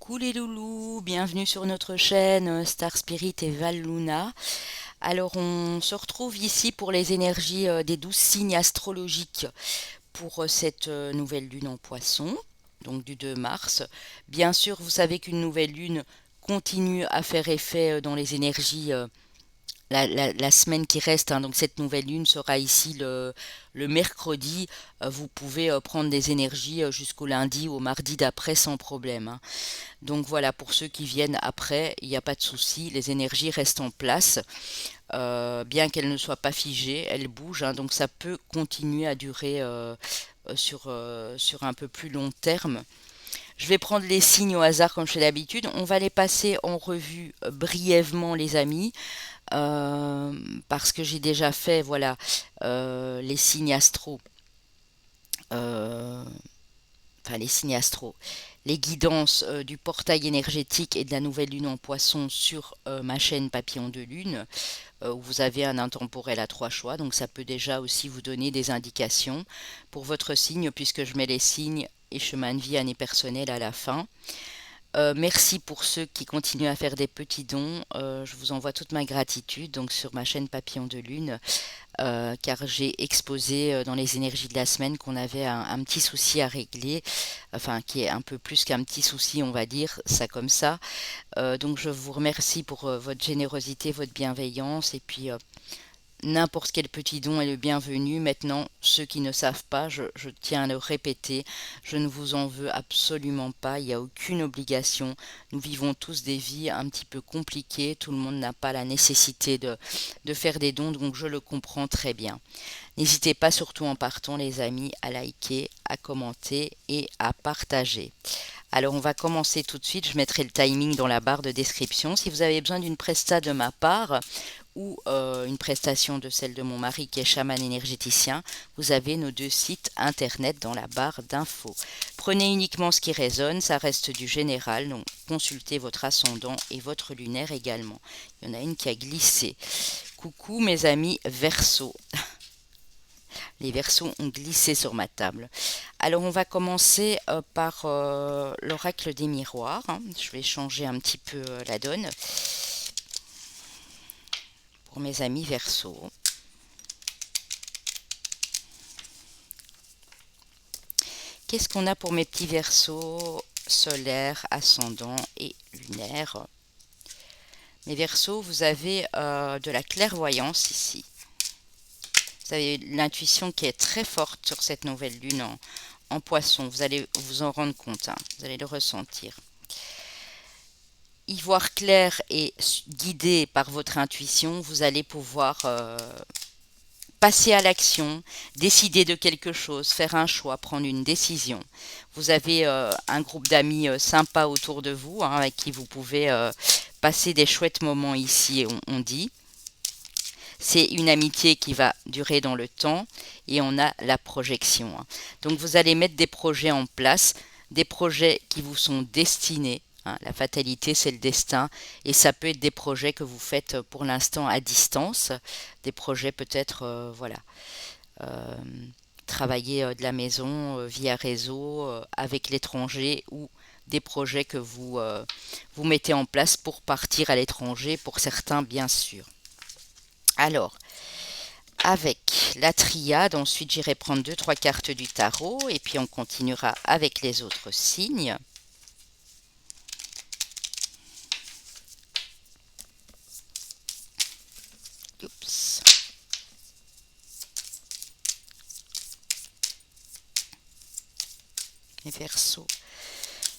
Coucou les loulous, bienvenue sur notre chaîne Star Spirit et Val Luna. Alors on se retrouve ici pour les énergies des 12 signes astrologiques pour cette nouvelle lune en poisson, donc du 2 mars. Bien sûr, vous savez qu'une nouvelle lune continue à faire effet dans les énergies la semaine qui reste, hein. Donc cette nouvelle lune sera ici le mercredi. Vous pouvez prendre des énergies jusqu'au lundi ou au mardi d'après sans problème, hein. Donc voilà, pour ceux qui viennent après, il n'y a pas de souci, les énergies restent en place, bien qu'elles ne soient pas figées, elles bougent, hein. Donc ça peut continuer à durer sur un peu plus long terme. Je vais prendre les signes au hasard comme je fais d'habitude. On va les passer en revue brièvement, les amis, euh, parce que j'ai déjà fait, voilà, les signes astro. euh, enfin les signes astro, les guidances du portail énergétique et de la nouvelle lune en poisson sur ma chaîne Papillon de Lune, où vous avez un intemporel à 3 choix, donc ça peut déjà aussi vous donner des indications pour votre signe, puisque je mets les signes et chemin de vie année personnelle à la fin. Merci pour ceux qui continuent à faire des petits dons. Je vous envoie toute ma gratitude donc sur ma chaîne Papillon de Lune, car j'ai exposé dans les énergies de la semaine qu'on avait un petit souci à régler, enfin qui est un peu plus qu'un petit souci, on va dire ça comme ça. Donc je vous remercie pour votre générosité, votre bienveillance, et puis n'importe quel petit don est le bienvenu. Maintenant, ceux qui ne savent pas, je tiens à le répéter, je ne vous en veux absolument pas, il n'y a aucune obligation. Nous vivons tous des vies un petit peu compliquées, tout le monde n'a pas la nécessité de faire des dons, donc je le comprends très bien. N'hésitez pas, surtout en partant les amis, à liker, à commenter et à partager. Alors on va commencer tout de suite, je mettrai le timing dans la barre de description. Si vous avez besoin d'une presta de ma part ou une prestation de celle de mon mari qui est chaman énergéticien, vous avez nos deux sites internet dans la barre d'infos. Prenez uniquement ce qui résonne, ça reste du général, donc consultez votre ascendant et votre lunaire également. Il y en a une qui a glissé. Coucou mes amis Verseau. Les versos ont glissé sur ma table. Alors on va commencer par l'oracle des miroirs, hein. Je vais changer un petit peu la donne pour mes amis versos. Qu'est-ce qu'on a pour mes petits versos solaires, ascendants et lunaires? Mes versos, vous avez de la clairvoyance ici. Vous avez l'intuition qui est très forte sur cette nouvelle lune en poisson. Vous allez vous en rendre compte, hein. Vous allez le ressentir. Y voir clair et guidé par votre intuition, vous allez pouvoir passer à l'action, décider de quelque chose, faire un choix, prendre une décision. Vous avez un groupe d'amis sympa autour de vous, hein, avec qui vous pouvez passer des chouettes moments ici, on dit. C'est une amitié qui va durer dans le temps et on a la projection, hein. Donc vous allez mettre des projets en place, des projets qui vous sont destinés, hein. La fatalité, c'est le destin, et ça peut être des projets que vous faites pour l'instant à distance, des projets peut-être, voilà, euh, travailler de la maison via réseau avec l'étranger, ou des projets que vous mettez en place pour partir à l'étranger, pour certains bien sûr. Alors, avec la triade, ensuite j'irai prendre deux, trois cartes du tarot et puis on continuera avec les autres signes. Oups. Les Verseaux,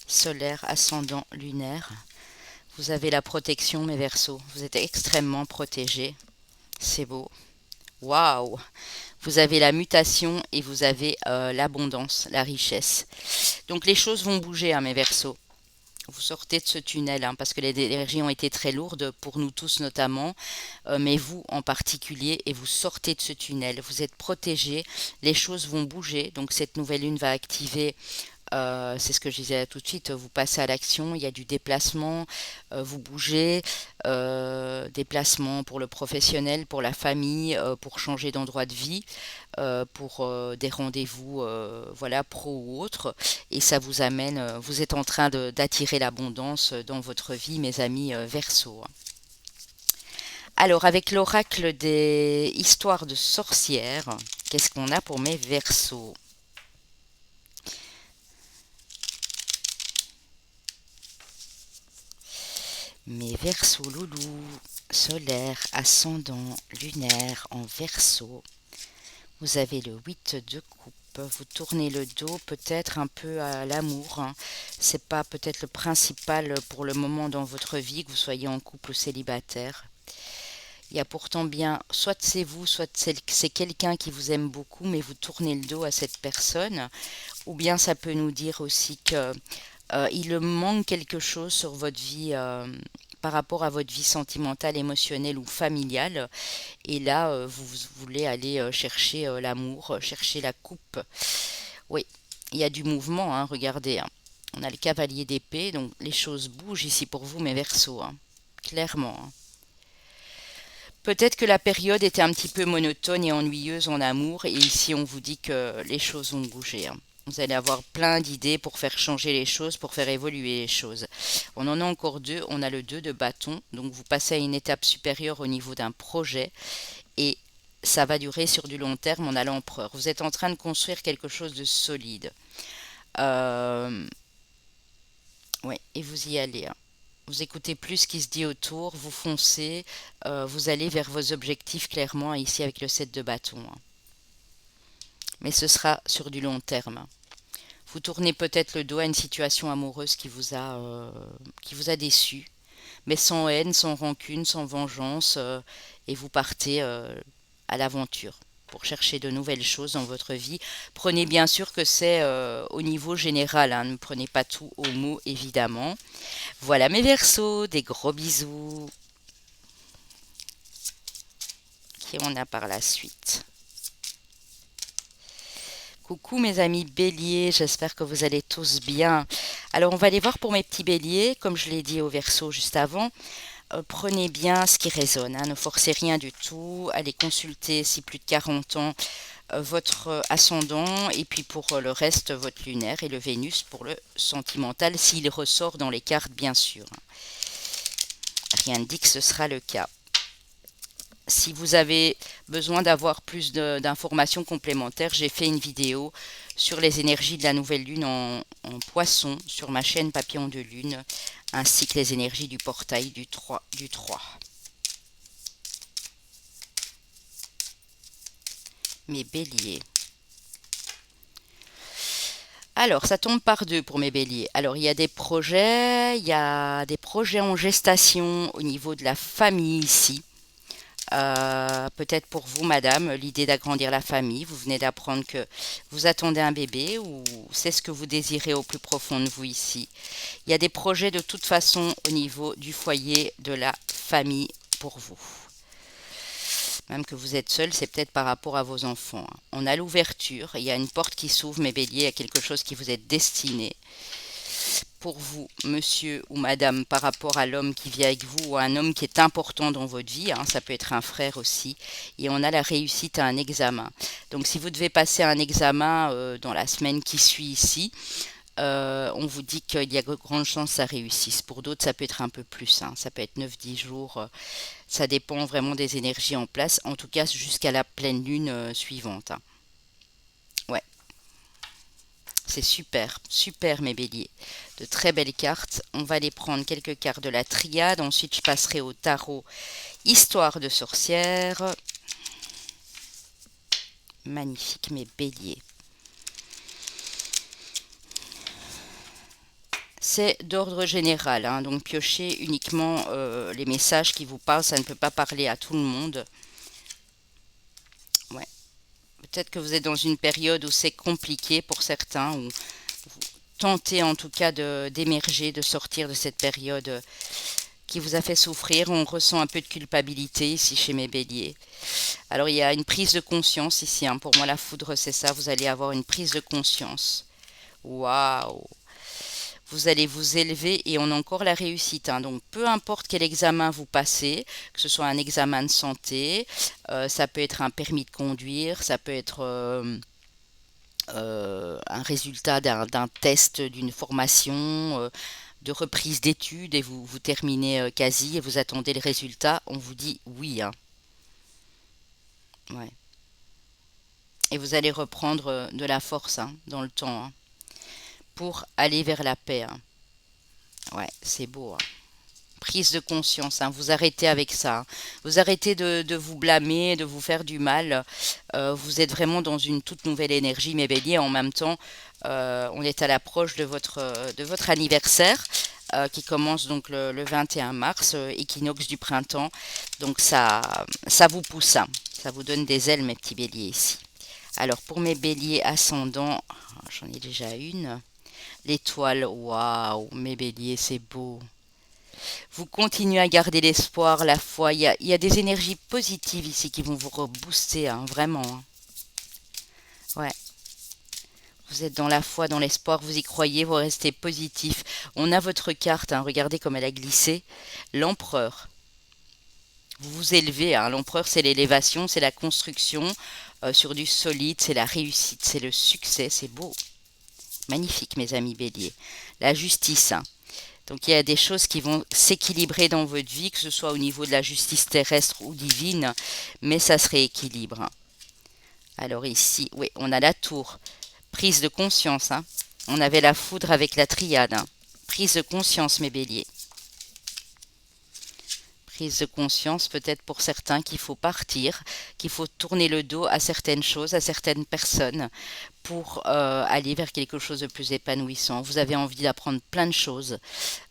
solaire, ascendant, lunaire. Vous avez la protection, mes Verseaux. Vous êtes extrêmement protégés. C'est beau. Waouh! Vous avez la mutation et vous avez l'abondance, la richesse. Donc les choses vont bouger, hein, mes Verseaux. Vous sortez de ce tunnel, hein, parce que les énergies ont été très lourdes pour nous tous notamment, mais vous en particulier, et vous sortez de ce tunnel. Vous êtes protégés, les choses vont bouger. Donc cette nouvelle lune va activer C'est ce que je disais tout de suite, vous passez à l'action, il y a du déplacement, vous bougez, déplacement pour le professionnel, pour la famille, pour changer d'endroit de vie, pour des rendez-vous voilà, pro ou autres, et ça vous amène, vous êtes en train d'attirer l'abondance dans votre vie, mes amis Verseau. Alors, avec l'oracle des histoires de sorcières, qu'est-ce qu'on a pour mes Verseaux? Mes Verseaux loulous, solaire, ascendant, lunaire en Verseau. Vous avez le 8 de coupe. Vous tournez le dos peut-être un peu à l'amour, hein. C'est pas peut-être le principal pour le moment dans votre vie, que vous soyez en couple ou célibataire. Il y a pourtant bien, soit c'est vous, soit c'est quelqu'un qui vous aime beaucoup, mais vous tournez le dos à cette personne. Ou bien ça peut nous dire aussi que il manque quelque chose sur votre vie par rapport à votre vie sentimentale, émotionnelle ou familiale. Et là, vous voulez aller chercher l'amour, chercher la coupe. Oui, il y a du mouvement, hein, regardez, hein. On a le cavalier d'épée, donc les choses bougent ici pour vous, mes Verseaux, hein. Clairement, hein. Peut-être que la période était un petit peu monotone et ennuyeuse en amour, et ici on vous dit que les choses vont bouger, hein. Vous allez avoir plein d'idées pour faire changer les choses, pour faire évoluer les choses. On en a encore deux. On a le 2 de bâton, donc vous passez à une étape supérieure au niveau d'un projet, et ça va durer sur du long terme. On a l'empereur. Vous êtes en train de construire quelque chose de solide. Euh, ouais, et vous y allez, hein. Vous écoutez plus ce qui se dit autour, vous foncez, vous allez vers vos objectifs clairement, ici avec le 7 de bâton, hein. Mais ce sera sur du long terme. Vous tournez peut-être le dos à une situation amoureuse qui vous a déçu, mais sans haine, sans rancune, sans vengeance, et vous partez à l'aventure pour chercher de nouvelles choses dans votre vie. Prenez bien sûr que c'est au niveau général, hein, ne prenez pas tout au mot évidemment. Voilà mes Verseaux, des gros bisous. Qui on a par la suite? Coucou mes amis béliers, j'espère que vous allez tous bien. Alors on va aller voir pour mes petits béliers, comme je l'ai dit au Verseau juste avant. Prenez bien ce qui résonne, hein, ne forcez rien du tout. Allez consulter si plus de 40 ans votre ascendant, et puis pour le reste votre lunaire, et le Vénus pour le sentimental, s'il ressort dans les cartes bien sûr. Rien ne dit que ce sera le cas. Si vous avez besoin d'avoir plus d'informations complémentaires, j'ai fait une vidéo sur les énergies de la nouvelle lune en poisson sur ma chaîne Papillon de Lune, ainsi que les énergies du portail du 3 du 3. Mes béliers. Alors, ça tombe par deux pour mes béliers. Alors, il y a des projets en gestation au niveau de la famille ici. Peut-être pour vous, madame, l'idée d'agrandir la famille. Vous venez d'apprendre que vous attendez un bébé, ou c'est ce que vous désirez au plus profond de vous ici. Il y a des projets de toute façon au niveau du foyer, de la famille pour vous. Même que vous êtes seul, c'est peut-être par rapport à vos enfants, hein. On a l'ouverture, il y a une porte qui s'ouvre, mes béliers, il y a quelque chose qui vous est destiné. Pour vous, monsieur ou madame, par rapport à l'homme qui vit avec vous, ou à un homme qui est important dans votre vie, hein, ça peut être un frère aussi, et on a la réussite à un examen. Donc si vous devez passer un examen dans la semaine qui suit ici, on vous dit qu'il y a de grandes chances que ça réussisse. Pour d'autres, ça peut être un peu plus, hein, ça peut être 9-10 jours, ça dépend vraiment des énergies en place, en tout cas jusqu'à la pleine lune suivante, hein. Ouais. C'est super, super mes béliers. De très belles cartes. On va aller prendre quelques cartes de la triade. Ensuite, je passerai au tarot Histoire de sorcière. Magnifique mes béliers. C'est d'ordre général, hein, donc piochez uniquement les messages qui vous parlent. Ça ne peut pas parler à tout le monde. Ouais. Peut-être que vous êtes dans une période où c'est compliqué pour certains, où vous tentez en tout cas d'émerger, de sortir de cette période qui vous a fait souffrir. On ressent un peu de culpabilité ici chez mes béliers. Alors il y a une prise de conscience ici, hein. Pour moi la foudre c'est ça, vous allez avoir une prise de conscience. Waouh! Vous allez vous élever et on a encore la réussite, hein. Donc, peu importe quel examen vous passez, que ce soit un examen de santé, ça peut être un permis de conduire, ça peut être un résultat d'un test, d'une formation, de reprise d'études et vous terminez quasi et vous attendez le résultat, on vous dit oui, hein. Ouais. Et vous allez reprendre de la force, hein, dans le temps, hein, pour aller vers la paix, hein. Ouais, c'est beau, hein. Prise de conscience, hein, vous arrêtez avec ça, hein. Vous arrêtez de vous blâmer, de vous faire du mal. Vous êtes vraiment dans une toute nouvelle énergie, mes béliers. En même temps, on est à l'approche de votre anniversaire qui commence donc le 21 mars, équinoxe du printemps. Donc ça vous pousse, hein. Ça vous donne des ailes, mes petits béliers ici. Alors pour mes béliers ascendants, j'en ai déjà une. L'étoile, waouh, mes béliers, c'est beau. Vous continuez à garder l'espoir, la foi. Il y a des énergies positives ici qui vont vous rebooster, hein, vraiment, hein. Ouais, vous êtes dans la foi, dans l'espoir, vous y croyez, vous restez positif. On a votre carte, hein, regardez comme elle a glissé. L'empereur. Vous vous élevez, hein. L'empereur, c'est l'élévation, c'est la construction sur du solide, c'est la réussite, c'est le succès, c'est beau. Magnifique, mes amis béliers. La justice, hein. Donc il y a des choses qui vont s'équilibrer dans votre vie, que ce soit au niveau de la justice terrestre ou divine, mais ça se rééquilibre, hein. Alors ici, oui, on a la tour, prise de conscience, hein. On avait la foudre avec la triade, hein. Prise de conscience, mes béliers. Prise de conscience peut-être pour certains qu'il faut partir, qu'il faut tourner le dos à certaines choses, à certaines personnes pour aller vers quelque chose de plus épanouissant. Vous avez envie d'apprendre plein de choses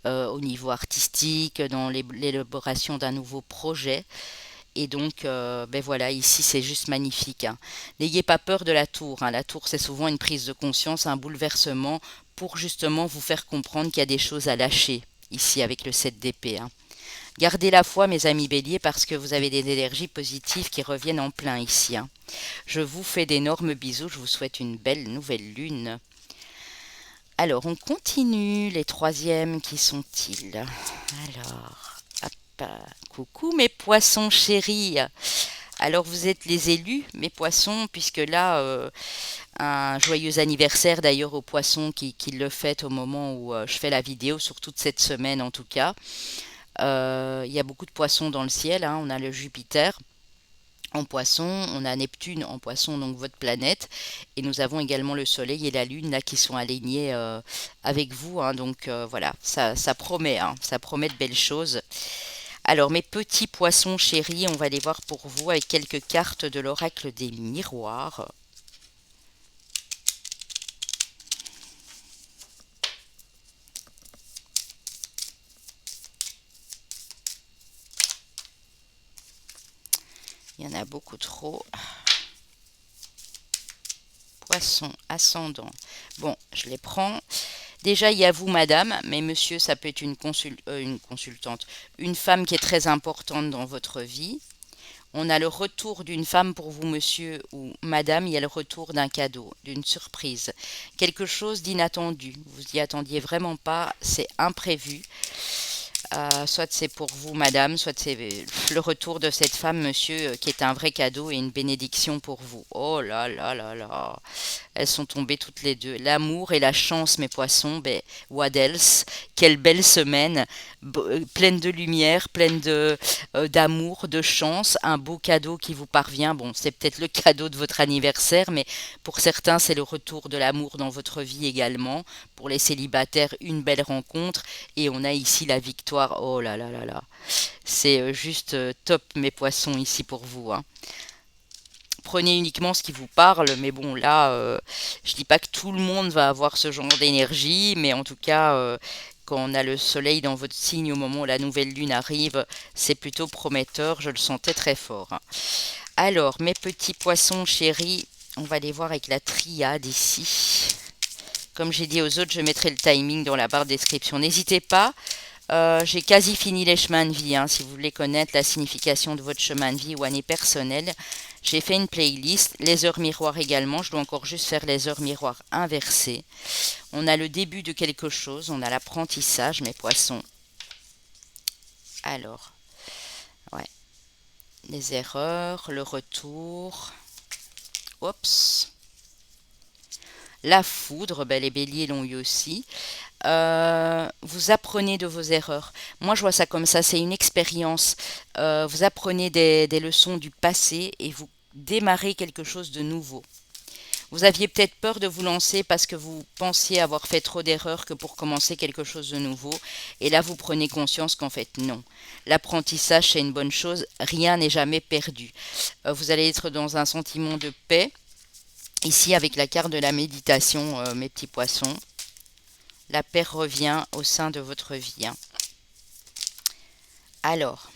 au niveau artistique, dans l'élaboration d'un nouveau projet. Et donc, ben voilà, ici c'est juste magnifique, hein. N'ayez pas peur de la tour, hein. La tour, c'est souvent une prise de conscience, un bouleversement pour justement vous faire comprendre qu'il y a des choses à lâcher ici avec le 7 d'épée, hein. Gardez la foi, mes amis béliers, parce que vous avez des énergies positives qui reviennent en plein ici, hein. Je vous fais d'énormes bisous, je vous souhaite une belle nouvelle lune. Alors, on continue. Les troisièmes, qui sont-ils? Alors, hop, coucou mes poissons chéris. Alors, vous êtes les élus, mes poissons, puisque là, un joyeux anniversaire d'ailleurs aux poissons qui le fêtent au moment où je fais la vidéo, sur toute cette semaine en tout cas. Il y a beaucoup de poissons dans le ciel, hein. On a le Jupiter en poisson, on a Neptune en poisson, donc votre planète, et nous avons également le Soleil et la Lune là qui sont alignés avec vous, hein. Donc voilà, ça promet, hein, ça promet de belles choses. Alors mes petits poissons chéris, on va les voir pour vous avec quelques cartes de l'oracle des miroirs. Il y en a beaucoup trop. Poisson, ascendant. Bon, je les prends. Déjà, il y a vous, madame, mais monsieur, ça peut être une consultante, une femme qui est très importante dans votre vie. On a le retour d'une femme pour vous, monsieur ou madame. Il y a le retour d'un cadeau, d'une surprise. Quelque chose d'inattendu. Vous y attendiez vraiment pas, c'est imprévu. Soit c'est pour vous, madame, soit c'est le retour de cette femme, monsieur, qui est un vrai cadeau et une bénédiction pour vous. Oh là là là là. Elles sont tombées toutes les deux. L'amour et la chance, mes poissons, ben, what else? Quelle belle semaine, pleine de lumière, pleine d'amour, de chance, un beau cadeau qui vous parvient. Bon, c'est peut-être le cadeau de votre anniversaire, mais pour certains, c'est le retour de l'amour dans votre vie également. Pour les célibataires, une belle rencontre. Et on a ici la victoire. Oh là là là là. C'est juste top, mes poissons, ici pour vous, hein. Prenez uniquement ce qui vous parle, mais bon là, je dis pas que tout le monde va avoir ce genre d'énergie, mais en tout cas, quand on a le soleil dans votre signe au moment où la nouvelle lune arrive, c'est plutôt prometteur, je le sentais très fort, hein. Alors, mes petits poissons chéris, on va les voir avec la triade ici. Comme j'ai dit aux autres, je mettrai le timing dans la barre de description. N'hésitez pas J'ai quasi fini les chemins de vie, hein. Si vous voulez connaître la signification de votre chemin de vie ou année personnelle, j'ai fait une playlist. Les heures miroirs également. Je dois encore juste faire les heures miroirs inversées. On a le début de quelque chose. On a l'apprentissage, mes poissons. Alors, ouais. Les erreurs, le retour. Oups. La foudre, ben, les béliers l'ont eu aussi. Vous apprenez de vos erreurs. Moi, je vois ça comme ça, c'est une expérience. Vous apprenez des leçons du passé et vous démarrez quelque chose de nouveau. Vous aviez peut-être peur de vous lancer parce que vous pensiez avoir fait trop d'erreurs que pour commencer quelque chose de nouveau. Et là, vous prenez conscience qu'en fait, non. L'apprentissage, c'est une bonne chose. Rien n'est jamais perdu. Vous allez être dans un sentiment de paix. Ici, avec la carte de la méditation, mes petits poissons. La paix revient au sein de votre vie, hein. Alors,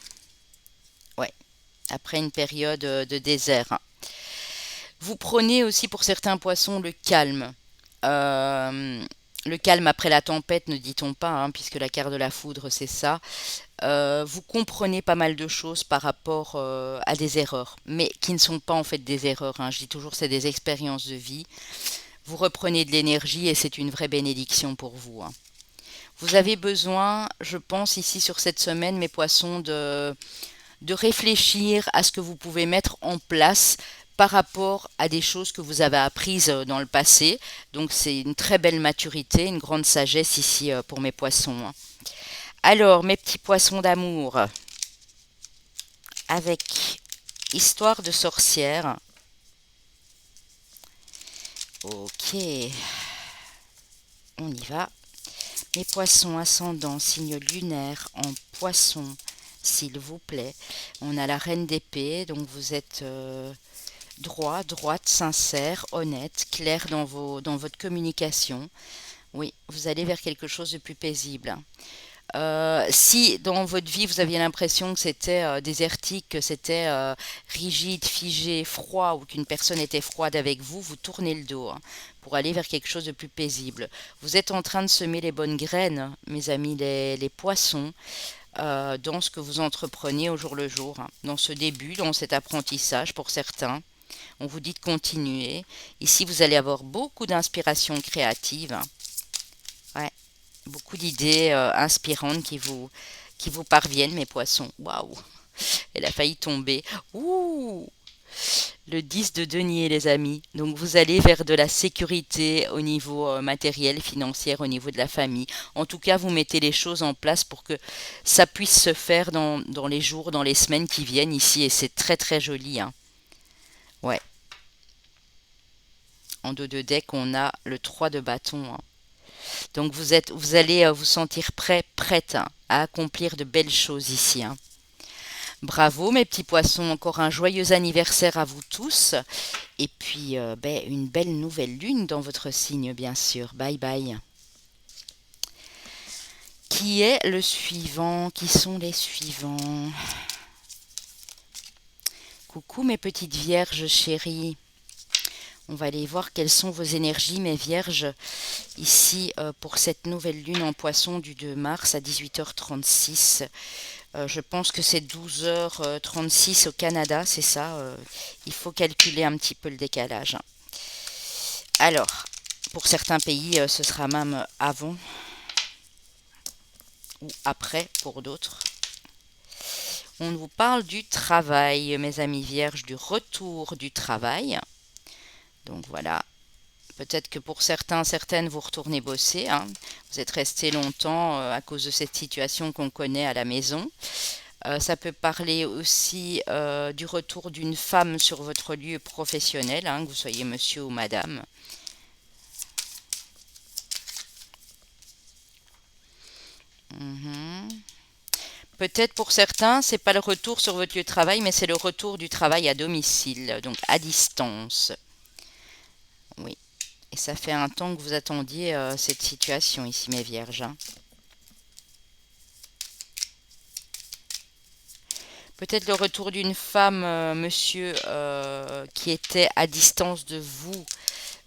ouais, après une période de désert, hein. Vous prenez aussi pour certains poissons le calme. Le calme après la tempête, ne dit-on pas, hein, puisque la carte de la foudre, c'est ça. Vous comprenez pas mal de choses par rapport à des erreurs, mais qui ne sont pas en fait des erreurs, hein. Je dis toujours c'est des expériences de vie. Vous reprenez de l'énergie et c'est une vraie bénédiction pour vous, hein. Vous avez besoin, je pense ici sur cette semaine, mes poissons, de réfléchir à ce que vous pouvez mettre en place par rapport à des choses que vous avez apprises dans le passé. Donc c'est une très belle maturité, une grande sagesse ici pour mes poissons, hein. Alors, mes petits poissons d'amour, avec histoire de sorcière. Ok, on y va. Mes poissons ascendants, signe lunaire en poisson, s'il vous plaît. On a la reine d'épée, donc vous êtes droit, droite, sincère, honnête, clair dans votre communication. Oui, vous allez vers quelque chose de plus paisible. Si dans votre vie vous aviez l'impression que c'était désertique, que c'était rigide, figé, froid ou qu'une personne était froide avec vous, vous tournez le dos, hein, pour aller vers quelque chose de plus paisible. Vous êtes en train de semer les bonnes graines, mes amis, les poissons, dans ce que vous entreprenez au jour le jour, hein, dans ce début, dans cet apprentissage pour certains. On vous dit de continuer. Ici, vous allez avoir beaucoup d'inspiration créative, hein. Ouais, beaucoup d'idées inspirantes qui vous parviennent, mes poissons. Waouh! Elle a failli tomber. Ouh! Le 10 de denier, les amis. Donc, vous allez vers de la sécurité au niveau matériel, financier, au niveau de la famille. En tout cas, vous mettez les choses en place pour que ça puisse se faire dans les jours, dans les semaines qui viennent ici. Et c'est très, très joli, hein. Ouais. En dos de deck, on a le 3 de bâton, hein. Donc vous allez vous sentir prêt, prête, hein, à accomplir de belles choses ici, hein. Bravo mes petits poissons, encore un joyeux anniversaire à vous tous. Et puis ben, une belle nouvelle lune dans votre signe, bien sûr. Bye bye. Qui est le suivant? Qui sont les suivants? Coucou mes petites vierges chéries. On va aller voir quelles sont vos énergies, mes vierges, ici pour cette nouvelle lune en poisson du 2 mars à 18h36. Je pense que c'est 12h36 au Canada, c'est ça. Il faut calculer un petit peu le décalage. Alors, pour certains pays, ce sera même avant ou après pour d'autres. On vous parle du travail, mes amis vierges, du retour du travail. Donc voilà, peut-être que pour certains, certaines, vous retournez bosser, hein. Vous êtes resté longtemps à cause de cette situation qu'on connaît à la maison. Ça peut parler aussi du retour d'une femme sur votre lieu professionnel, hein, que vous soyez monsieur ou madame. Mhm. Peut-être pour certains, c'est pas le retour sur votre lieu de travail, mais c'est le retour du travail à domicile, donc à distance. Oui. Et ça fait un temps que vous attendiez cette situation ici, mes vierges, hein. Peut-être le retour d'une femme, monsieur, qui était à distance de vous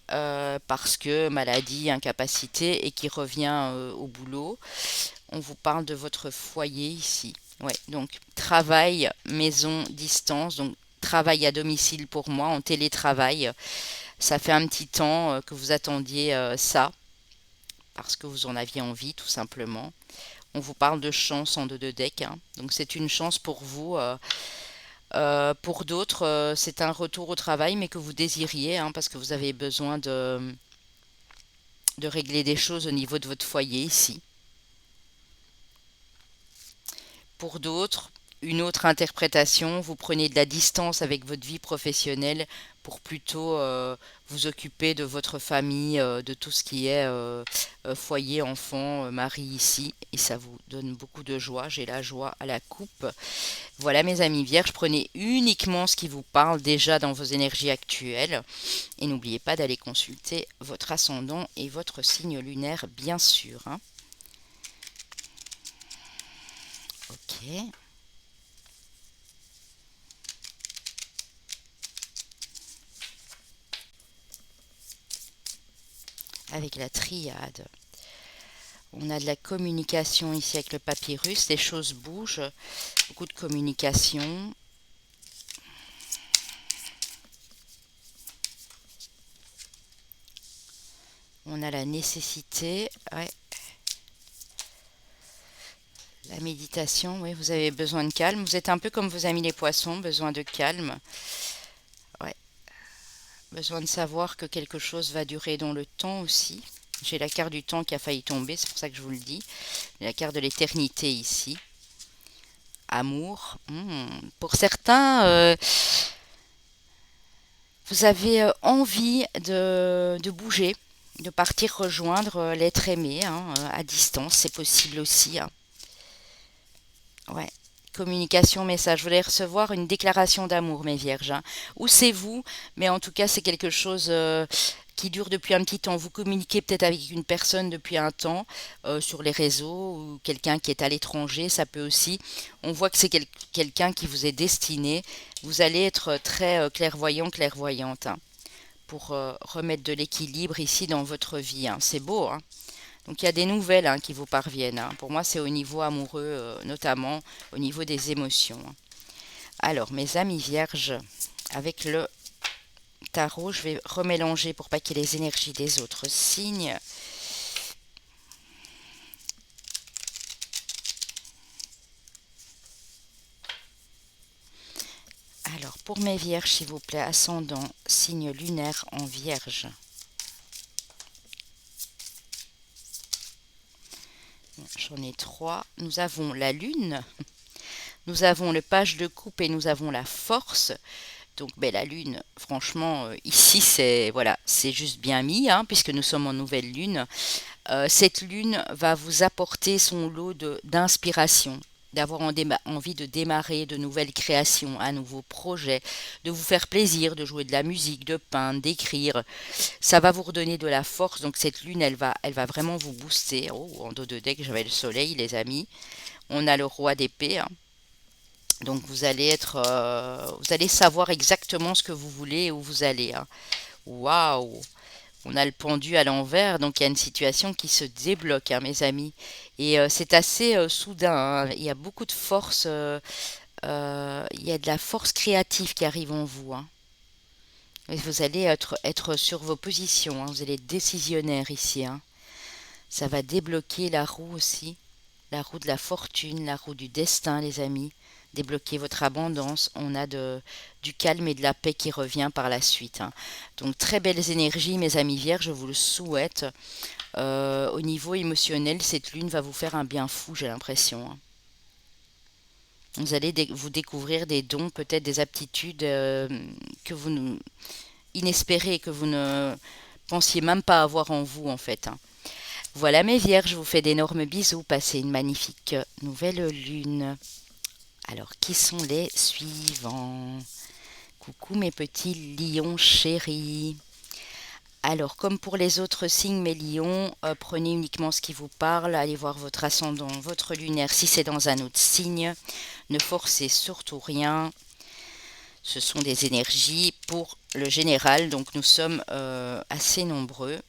parce que maladie, incapacité et qui revient au boulot. on vous parle de votre foyer ici. Ouais, donc travail, maison, distance, donc travail à domicile pour moi, en télétravail. Ça fait un petit temps que vous attendiez ça, parce que vous en aviez envie, tout simplement. On vous parle de chance en deux decks, hein. Donc c'est une chance pour vous. Pour d'autres, c'est un retour au travail, mais que vous désiriez, hein, parce que vous avez besoin de régler des choses au niveau de votre foyer ici. Pour d'autres, une autre interprétation, vous prenez de la distance avec votre vie professionnelle pour plutôt vous occuper de votre famille, de tout ce qui est foyer, enfant, mari ici, et ça vous donne beaucoup de joie. J'ai la joie à la coupe. Voilà mes amis vierges, prenez uniquement ce qui vous parle déjà dans vos énergies actuelles, et n'oubliez pas d'aller consulter votre ascendant et votre signe lunaire, bien sûr, hein. Ok. Avec la triade. On a de la communication ici avec le papyrus, les choses bougent, beaucoup de communication. On a la nécessité, ouais. La méditation, oui, vous avez besoin de calme. Vous êtes un peu comme vos amis les poissons, besoin de calme. Ouais. Besoin de savoir que quelque chose va durer dans le temps aussi. J'ai la carte du temps qui a failli tomber, c'est pour ça que je vous le dis. J'ai la carte de l'éternité ici. Amour. Pour certains, vous avez envie de bouger, de partir rejoindre l'être aimé, hein, à distance, c'est possible aussi, hein. Ouais. Communication, message. Vous allez recevoir une déclaration d'amour, mes vierges, hein. Ou c'est vous, mais en tout cas, c'est quelque chose qui dure depuis un petit temps. Vous communiquez peut-être avec une personne depuis un temps sur les réseaux ou quelqu'un qui est à l'étranger, ça peut aussi. On voit que c'est quelqu'un qui vous est destiné. Vous allez être très clairvoyant, clairvoyante, hein, pour remettre de l'équilibre ici dans votre vie, hein. C'est beau, hein. Donc il y a des nouvelles, hein, qui vous parviennent, hein. Pour moi, c'est au niveau amoureux, notamment au niveau des émotions, hein. Alors, mes amis vierges, avec le tarot, je vais remélanger pour pas qu'il y ait les énergies des autres signes. Alors, pour mes vierges, s'il vous plaît, ascendant, signe lunaire en vierge. J'en ai trois. Nous avons la lune, nous avons le page de coupe et nous avons la force. Donc ben, la lune, franchement, ici c'est voilà, c'est juste bien mis, hein, puisque nous sommes en nouvelle lune. Cette lune va vous apporter son lot d'inspiration, d'avoir envie de démarrer de nouvelles créations, un nouveau projet, de vous faire plaisir, de jouer de la musique, de peindre, d'écrire. Ça va vous redonner de la force. Donc cette lune, elle va vraiment vous booster. Oh, en dos de deck, j'avais le soleil, les amis. On a le roi d'épée, hein. Donc vous allez savoir exactement ce que vous voulez et où vous allez, hein. Waouh! On a le pendu à l'envers, donc il y a une situation qui se débloque, hein, mes amis. Et c'est assez soudain, hein. Il y a beaucoup de force, il y a de la force créative qui arrive en vous, hein. Et vous allez être sur vos positions, hein. Vous allez être décisionnaire ici, hein. Ça va débloquer la roue aussi, la roue de la fortune, la roue du destin, les amis. Débloquer votre abondance. On a du calme et de la paix qui revient par la suite, hein. Donc très belles énergies, mes amis vierges, je vous le souhaite. Au niveau émotionnel, cette lune va vous faire un bien fou, j'ai l'impression, hein. Vous allez vous découvrir des dons, peut-être des aptitudes que vous inespérées, que vous ne pensiez même pas avoir en vous, en fait, hein. Voilà mes vierges, je vous fais d'énormes bisous. Passez une magnifique nouvelle lune. Alors, qui sont les suivants? Coucou mes petits lions chéris. Alors, comme pour les autres signes, mes lions, prenez uniquement ce qui vous parle. Allez voir votre ascendant, votre lunaire, si c'est dans un autre signe. Ne forcez surtout rien. Ce sont des énergies pour le général, donc nous sommes assez nombreux.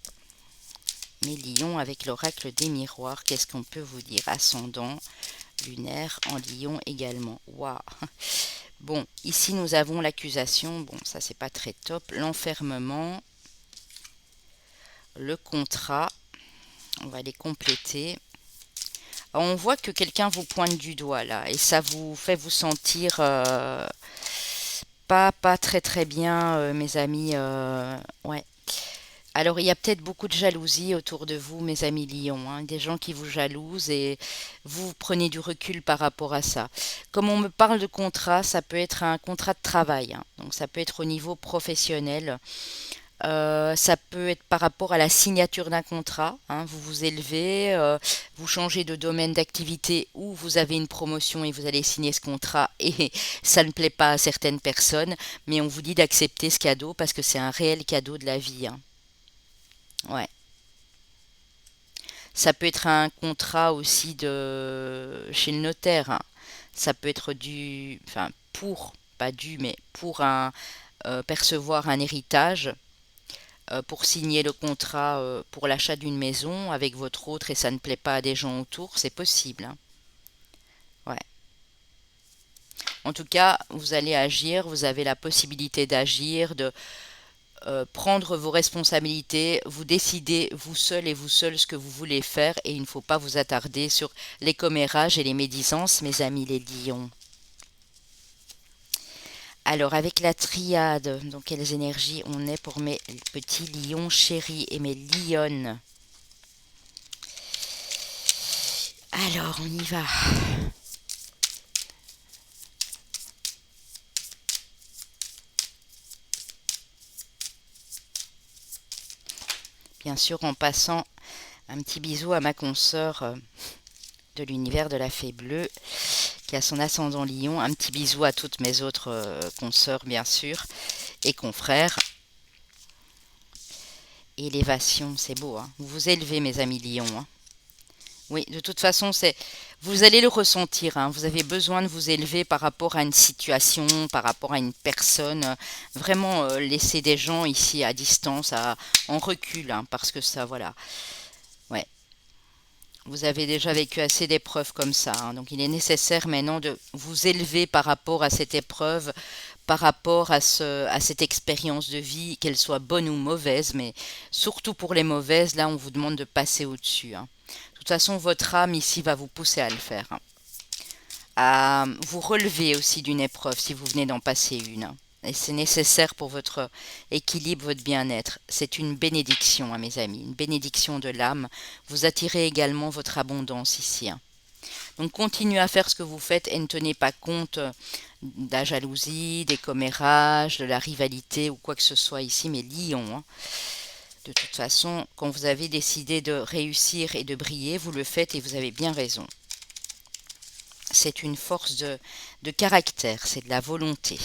mes lions, avec l'oracle des miroirs, qu'est-ce qu'on peut vous dire? Ascendant lunaire en lion également. Waouh! Bon, ici nous avons l'accusation. Bon, ça c'est pas très top. L'enfermement, le contrat. On va les compléter. On voit que quelqu'un vous pointe du doigt là et ça vous fait vous sentir pas très très bien, mes amis. Ouais. Alors il y a peut-être beaucoup de jalousie autour de vous, mes amis lions, hein, des gens qui vous jalousent et vous prenez du recul par rapport à ça. Comme on me parle de contrat, ça peut être un contrat de travail, hein, donc ça peut être au niveau professionnel. Ça peut être par rapport à la signature d'un contrat, hein. Vous vous élevez, vous changez de domaine d'activité ou vous avez une promotion et vous allez signer ce contrat et ça ne plaît pas à certaines personnes, mais on vous dit d'accepter ce cadeau parce que c'est un réel cadeau de la vie, hein. Ouais. Ça peut être un contrat aussi de chez le notaire, hein. Ça peut être du, enfin pour, pas du, mais pour un percevoir un héritage, pour signer le contrat pour l'achat d'une maison avec votre autre et ça ne plaît pas à des gens autour, c'est possible, hein. Ouais. En tout cas, vous allez agir, vous avez la possibilité d'agir, de prendre vos responsabilités, vous décidez vous seul et vous seul ce que vous voulez faire et il ne faut pas vous attarder sur les commérages et les médisances, mes amis les lions. Alors avec la triade, dans quelles énergies on est pour mes petits lions chéris et mes lionnes? Alors on y va. Bien sûr en passant un petit bisou à ma consoeur de l'univers de la fée bleue qui a son ascendant lion. Un petit bisou à toutes mes autres consoeurs bien sûr et confrères. Élévation, c'est beau, hein. Vous vous élevez mes amis lions, hein. Oui, de toute façon, vous allez le ressentir, hein. Vous avez besoin de vous élever par rapport à une situation, par rapport à une personne. Vraiment, laisser des gens ici à distance, en recul, hein, parce que ça, voilà. Ouais, vous avez déjà vécu assez d'épreuves comme ça, hein. Donc il est nécessaire maintenant de vous élever par rapport à cette épreuve, par rapport à cette expérience de vie, qu'elle soit bonne ou mauvaise, mais surtout pour les mauvaises, là, on vous demande de passer au-dessus, hein. De toute façon, votre âme ici va vous pousser à le faire, hein. À vous relever aussi d'une épreuve si vous venez d'en passer une, hein. Et c'est nécessaire pour votre équilibre, votre bien-être. C'est une bénédiction, hein, mes amis, une bénédiction de l'âme. Vous attirez également votre abondance ici, hein. Donc continuez à faire ce que vous faites et ne tenez pas compte de la jalousie, des commérages, de la rivalité ou quoi que ce soit ici, mais lions, hein. De toute façon, quand vous avez décidé de réussir et de briller, vous le faites et vous avez bien raison. C'est une force de caractère, c'est de la volonté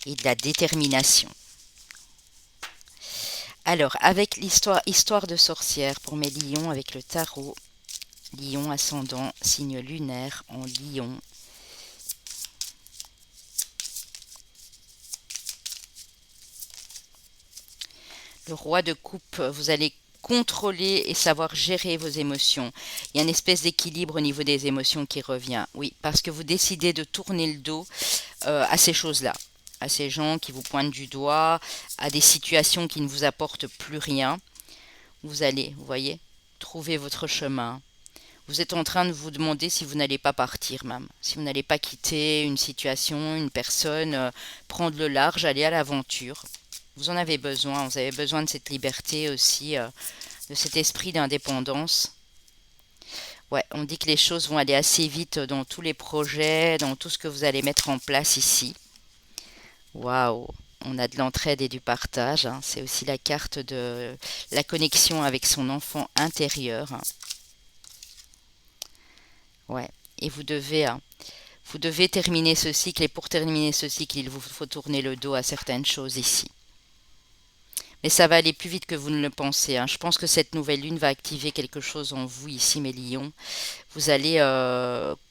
et de la détermination. Alors, avec histoire de sorcière pour mes lions, avec le tarot, lion ascendant, signe lunaire en lion. Le roi de coupe, vous allez contrôler et savoir gérer vos émotions. Il y a une espèce d'équilibre au niveau des émotions qui revient. Oui, parce que vous décidez de tourner le dos à ces choses-là, à ces gens qui vous pointent du doigt, à des situations qui ne vous apportent plus rien. Vous allez, vous voyez, trouver votre chemin. Vous êtes en train de vous demander si vous n'allez pas partir même, si vous n'allez pas quitter une situation, une personne, prendre le large, aller à l'aventure. Vous en avez besoin, vous avez besoin de cette liberté aussi, de cet esprit d'indépendance. Ouais, on dit que les choses vont aller assez vite dans tous les projets, dans tout ce que vous allez mettre en place ici. Waouh, on a de l'entraide et du partage, hein. C'est aussi la carte de la connexion avec son enfant intérieur, hein. Ouais, et vous devez terminer ce cycle et pour terminer ce cycle, il vous faut tourner le dos à certaines choses ici. Mais ça va aller plus vite que vous ne le pensez, hein. Je pense que cette nouvelle lune va activer quelque chose en vous ici, mes lions. Vous allez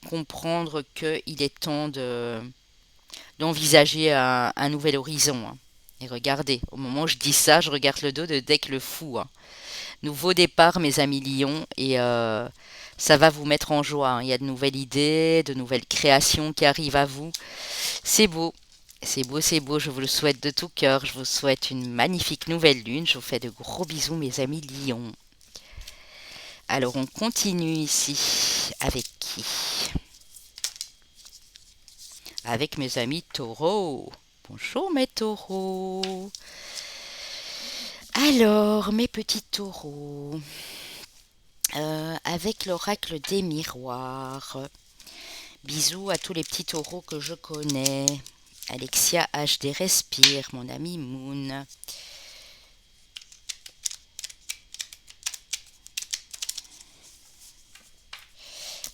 comprendre qu'il est temps d'envisager un nouvel horizon, hein. Et regardez, au moment où je dis ça, je regarde le dos de Deck le fou, hein. nouveau départ, mes amis lions, et ça va vous mettre en joie, hein. Il y a de nouvelles idées, de nouvelles créations qui arrivent à vous. C'est beau. C'est beau, c'est beau, je vous le souhaite de tout cœur. Je vous souhaite une magnifique nouvelle lune. Je vous fais de gros bisous, mes amis lions. Alors, on continue ici. Avec qui? Avec mes amis taureaux. Bonjour, mes taureaux. Alors, mes petits taureaux. Avec l'oracle des miroirs. Bisous à tous les petits taureaux que je connais. Alexia HD Respire, mon ami Moon.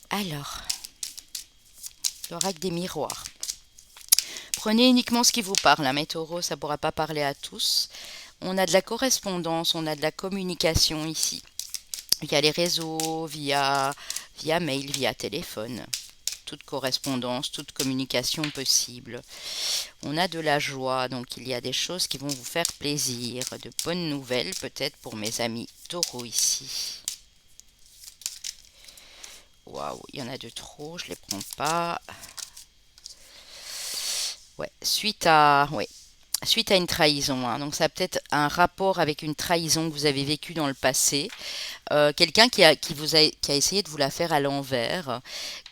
Alors, l'oracle des miroirs. Prenez uniquement ce qui vous parle, hein, mes taureaux, ça ne pourra pas parler à tous. On a de la correspondance, on a de la communication ici. Via les réseaux, via mail, via téléphone. Toute correspondance, toute communication possible. On a de la joie, donc il y a des choses qui vont vous faire plaisir. De bonnes nouvelles peut-être pour mes amis taureaux ici. Waouh, il y en a de trop, je les prends pas. Ouais, suite à une trahison, hein. Donc ça a peut-être un rapport avec une trahison que vous avez vécue dans le passé. Quelqu'un qui a essayé de vous la faire à l'envers,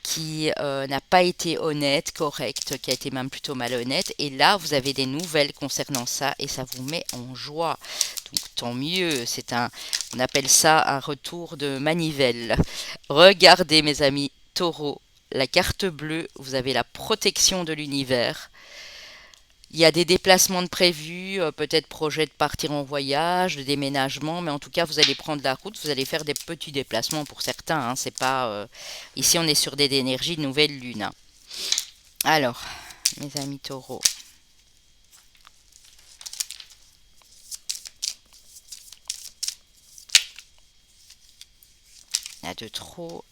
qui n'a pas été honnête, correct, qui a été même plutôt malhonnête. Et là, vous avez des nouvelles concernant ça et ça vous met en joie. Donc tant mieux, on appelle ça un retour de manivelle. Regardez mes amis taureaux, la carte bleue, vous avez la protection de l'univers. Il y a des déplacements de prévus, peut-être projet de partir en voyage, de déménagement, mais en tout cas, vous allez prendre la route, vous allez faire des petits déplacements pour certains, hein, c'est pas, ici, on est sur des énergies de nouvelle lune, hein. Alors, mes amis taureaux. Il y a de trop.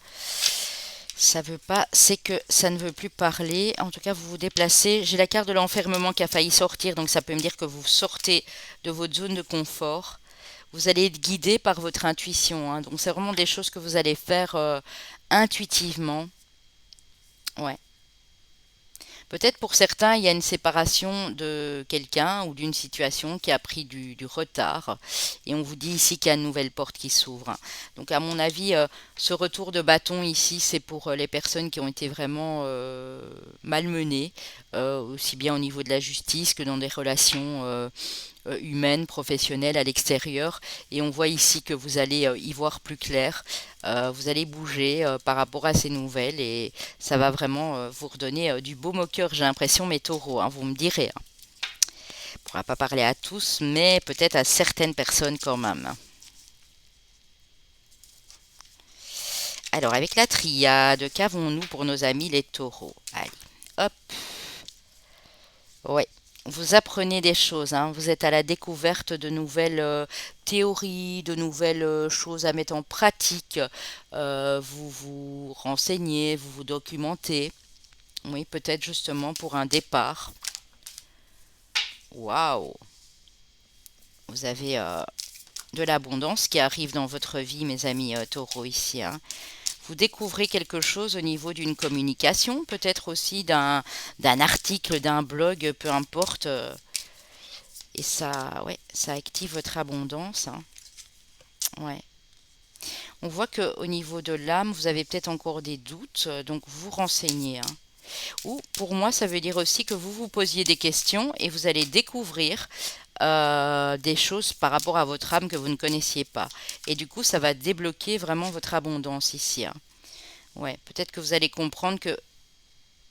Ça veut pas, c'est que ça ne veut plus parler. En tout cas, vous vous déplacez. J'ai la carte de l'enfermement qui a failli sortir, donc ça peut me dire que vous sortez de votre zone de confort. Vous allez être guidé par votre intuition, hein. Donc c'est vraiment des choses que vous allez faire intuitivement. Ouais. Peut-être pour certains, il y a une séparation de quelqu'un ou d'une situation qui a pris du retard. Et on vous dit ici qu'il y a une nouvelle porte qui s'ouvre. Donc à mon avis, ce retour de bâton ici, c'est pour les personnes qui ont été vraiment malmenées, aussi bien au niveau de la justice que dans des relations humaine, professionnelle à l'extérieur. Et on voit ici que vous allez y voir plus clair. Vous allez bouger par rapport à ces nouvelles et ça va vraiment vous redonner du baume au cœur, j'ai l'impression, mes taureaux, hein, vous me direz, hein. On ne pourra pas parler à tous, mais peut-être à certaines personnes quand même. Alors, avec la triade, qu'avons-nous pour nos amis les taureaux? Allez, hop. Ouais, vous apprenez des choses, hein. Vous êtes à la découverte de nouvelles théories, de nouvelles choses à mettre en pratique. Vous vous renseignez, vous vous documentez. Oui, peut-être justement pour un départ. Waouh! Vous avez de l'abondance qui arrive dans votre vie, mes amis taureaux ici, hein. Vous découvrez quelque chose au niveau d'une communication, peut-être aussi d'un article, d'un blog, peu importe. Et ça, ouais, ça active votre abondance, hein. Ouais. On voit que au niveau de l'âme, vous avez peut-être encore des doutes, donc vous renseignez, hein. Ou pour moi, ça veut dire aussi que vous vous posiez des questions et vous allez découvrir des choses par rapport à votre âme que vous ne connaissiez pas. Et du coup, ça va débloquer vraiment votre abondance ici, hein. Ouais, peut-être que vous allez comprendre que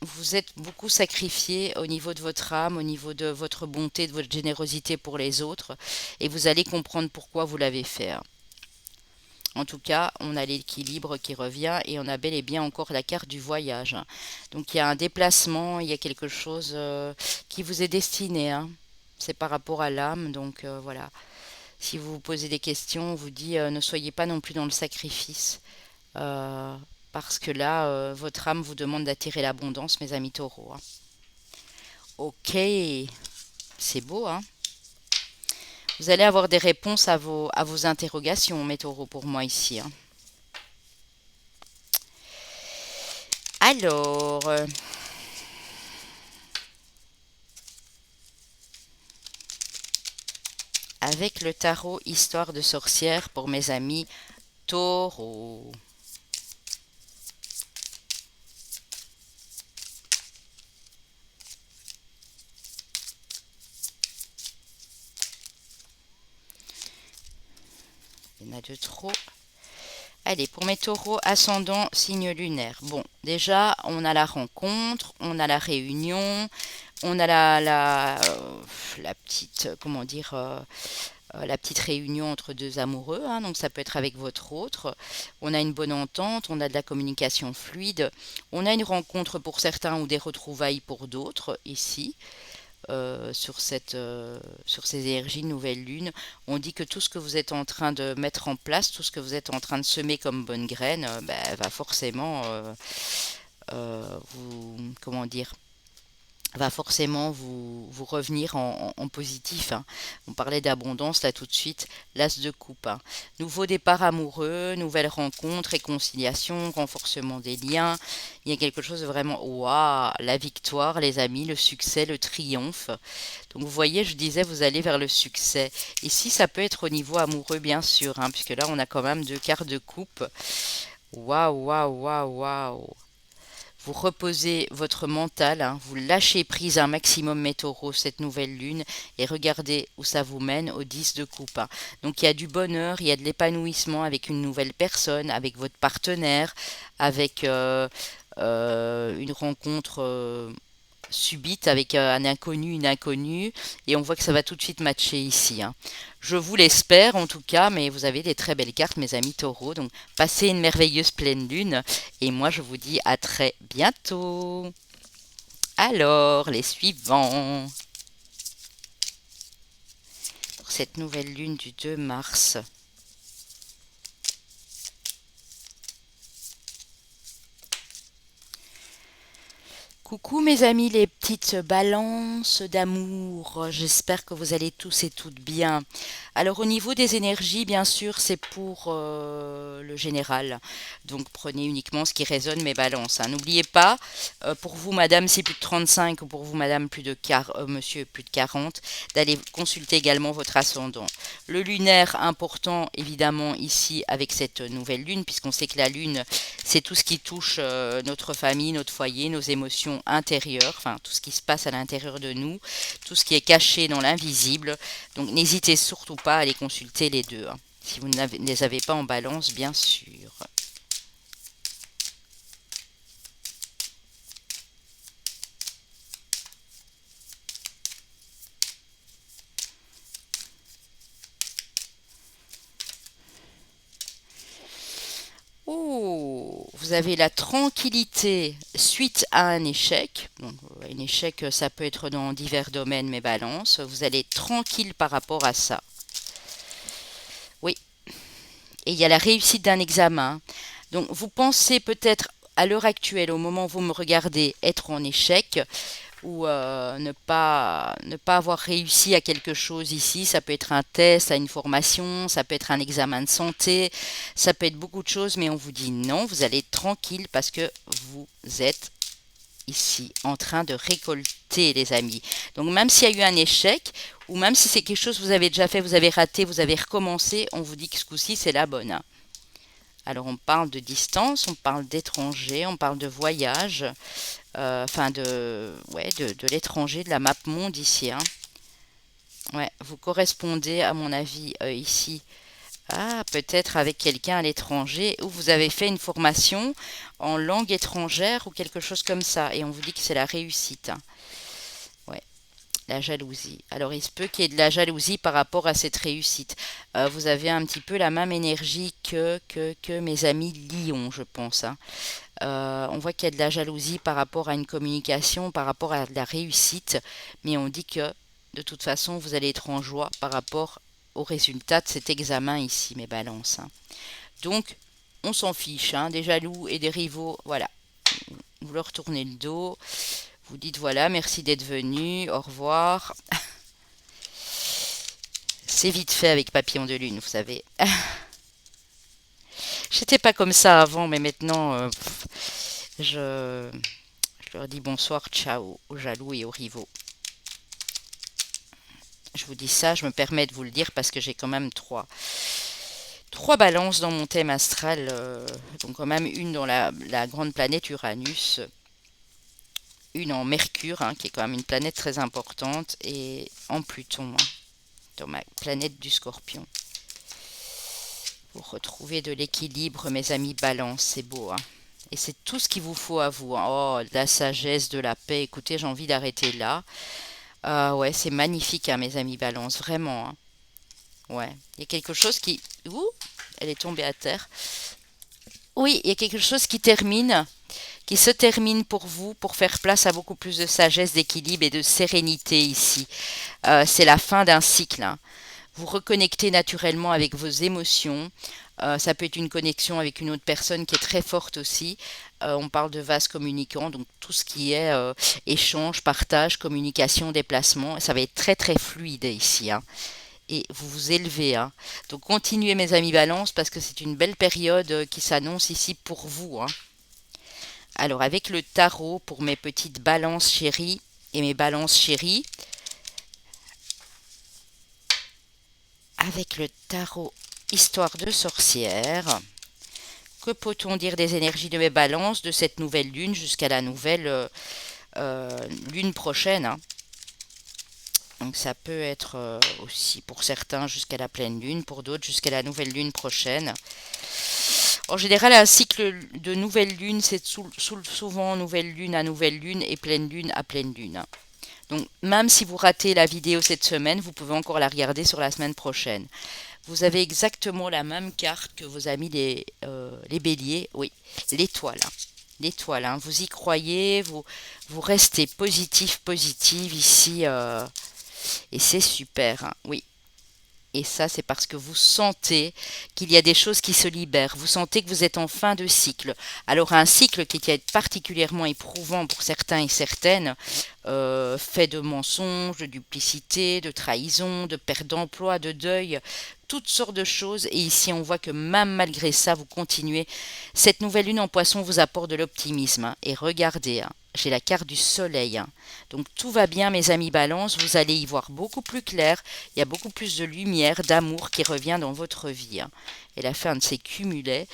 vous êtes beaucoup sacrifié au niveau de votre âme, au niveau de votre bonté, de votre générosité pour les autres, et vous allez comprendre pourquoi vous l'avez fait, hein. En tout cas, on a l'équilibre qui revient et on a bel et bien encore la carte du voyage, hein. Donc il y a un déplacement, il y a quelque chose qui vous est destiné, hein. C'est par rapport à l'âme, donc voilà. Si vous vous posez des questions, on vous dit ne soyez pas non plus dans le sacrifice. euh, Parce que là, votre âme vous demande d'attirer l'abondance, mes amis taureaux, hein. Ok, c'est beau, hein. Vous allez avoir des réponses à vos interrogations, mes taureaux, pour moi ici, hein. Alors, avec le tarot Histoire de sorcière pour mes amis taureaux. Il y en a de trop. Allez, pour mes taureaux, ascendant, signe lunaire. Bon, déjà, on a la rencontre, on a la réunion, on a la petite, comment dire, la petite réunion entre deux amoureux, hein, donc ça peut être avec votre autre. On a une bonne entente, on a de la communication fluide, on a une rencontre pour certains ou des retrouvailles pour d'autres ici. Sur ces énergies de nouvelle lune, on dit que tout ce que vous êtes en train de mettre en place, tout ce que vous êtes en train de semer comme bonne graine, va forcément comment dire, va forcément vous revenir en positif, hein. On parlait d'abondance là tout de suite, l'as de coupe, hein. Nouveau départ amoureux, nouvelle rencontre, réconciliation, renforcement des liens. Il y a quelque chose de vraiment, waouh, la victoire, les amis, le succès, le triomphe. Donc vous voyez, je disais, vous allez vers le succès. Ici, ça peut être au niveau amoureux, bien sûr, hein, puisque là, on a quand même deux quarts de coupe. Waouh, waouh, waouh, waouh. Vous reposez votre mental, hein, vous lâchez prise un maximum mes taureaux cette nouvelle lune et regardez où ça vous mène au 10 de coupe, hein. Donc il y a du bonheur, il y a de l'épanouissement avec une nouvelle personne, avec votre partenaire, avec une rencontre subite avec un inconnu, une inconnue, et on voit que ça va tout de suite matcher ici, hein. Je vous l'espère en tout cas, mais vous avez des très belles cartes, mes amis taureaux, donc passez une merveilleuse pleine lune, et moi je vous dis à très bientôt. Alors, les suivants, pour cette nouvelle lune du 2 mars. Coucou mes amis les petites balances d'amour, j'espère que vous allez tous et toutes bien. Alors au niveau des énergies, bien sûr, c'est pour le général. Donc prenez uniquement ce qui résonne mes balances, hein. N'oubliez pas, pour vous madame c'est plus de 35 ou pour vous madame monsieur plus de 40, d'aller consulter également votre ascendant. Le lunaire important évidemment ici avec cette nouvelle lune, puisqu'on sait que la lune c'est tout ce qui touche notre famille, notre foyer, nos émotions intérieures, enfin tout ce qui se passe à l'intérieur de nous, tout ce qui est caché dans l'invisible. Donc n'hésitez surtout pas à aller consulter les deux, hein, si vous ne les avez pas en balance, bien sûr. Oh, vous avez la tranquillité suite à un échec. Donc, un échec, ça peut être dans divers domaines, mais balance. Vous allez être tranquille par rapport à ça. Oui, et il y a la réussite d'un examen. Donc, vous pensez peut-être à l'heure actuelle, au moment où vous me regardez, être en échec ou ne pas avoir réussi à quelque chose ici. Ça peut être un test, à une formation, ça peut être un examen de santé, ça peut être beaucoup de choses, mais on vous dit non, vous allez être tranquille parce que vous êtes ici en train de récolter, les amis. Donc même s'il y a eu un échec, ou même si c'est quelque chose que vous avez déjà fait, vous avez raté, vous avez recommencé, on vous dit que ce coup-ci, c'est la bonne. Alors on parle de distance, on parle d'étranger, on parle de voyage, enfin de l'étranger, de la map monde ici, hein. Ouais, vous correspondez à mon avis ici. Ah, peut-être avec quelqu'un à l'étranger ou vous avez fait une formation en langue étrangère ou quelque chose comme ça et on vous dit que c'est la réussite, hein. Ouais, la jalousie. Alors il se peut qu'il y ait de la jalousie par rapport à cette réussite. Vous avez un petit peu la même énergie que mes amis Lion, je pense, hein. On voit qu'il y a de la jalousie par rapport à une communication, par rapport à la réussite, mais on dit que de toute façon, vous allez être en joie par rapport au résultat de cet examen ici, mes balances, hein. Donc, on s'en fiche, hein, des jaloux et des rivaux, voilà. Vous leur tournez le dos, vous dites voilà, merci d'être venu, au revoir. C'est vite fait avec Papillon de Lune, vous savez. J'étais pas comme ça avant, mais maintenant, je, je leur dis bonsoir, ciao aux jaloux et aux rivaux. Je vous dis ça, je me permets de vous le dire parce que j'ai quand même trois balances dans mon thème astral, donc quand même une dans la grande planète Uranus, une en Mercure, hein, qui est quand même une planète très importante, et en Pluton, hein, dans ma planète du Scorpion. Pour retrouver de l'équilibre, mes amis Balance, c'est beau, hein. Et c'est tout ce qu'il vous faut à vous, hein. Oh, de la sagesse, de la paix. Écoutez, j'ai envie d'arrêter là. Ah ouais, c'est magnifique, hein, mes amis Balance, vraiment, hein. Ouais, il y a quelque chose qui... Ouh, elle est tombée à terre. Oui, il y a quelque chose qui se termine pour vous, pour faire place à beaucoup plus de sagesse, d'équilibre et de sérénité ici. C'est la fin d'un cycle, hein. Vous reconnectez naturellement avec vos émotions. Ça peut être une connexion avec une autre personne qui est très forte aussi. On parle de vase communicant, donc tout ce qui est échange, partage, communication, déplacement, ça va être très très fluide ici, hein. Et vous vous élevez, hein. Donc continuez mes amis Balance parce que c'est une belle période qui s'annonce ici pour vous, hein. Alors avec le tarot pour mes petites balances chéries et mes balances chéries, avec le tarot Histoire de sorcière, que peut-on dire des énergies de mes balances de cette nouvelle lune jusqu'à la nouvelle lune prochaine, hein. Donc ça peut être aussi pour certains jusqu'à la pleine lune, pour d'autres jusqu'à la nouvelle lune prochaine. En général, un cycle de nouvelle lune, c'est souvent nouvelle lune à nouvelle lune et pleine lune à pleine lune, hein. Donc même si vous ratez la vidéo cette semaine, vous pouvez encore la regarder sur la semaine prochaine. Vous avez exactement la même carte que vos amis les béliers, oui, l'étoile, hein. L'étoile, hein. Vous y croyez, vous restez positif, positive ici, et c'est super, hein, oui. Et ça, c'est parce que vous sentez qu'il y a des choses qui se libèrent. Vous sentez que vous êtes en fin de cycle. Alors un cycle qui est particulièrement éprouvant pour certains et certaines, fait de mensonges, de duplicité, de trahison, de perte d'emploi, de deuil, toutes sortes de choses. Et ici, on voit que même malgré ça, vous continuez. Cette nouvelle lune en poisson vous apporte de l'optimisme, hein. Et regardez, hein, j'ai la carte du soleil, hein. Donc tout va bien, mes amis Balance. Vous allez y voir beaucoup plus clair. Il y a beaucoup plus de lumière, d'amour qui revient dans votre vie, hein. Et la fin de ces cumulets.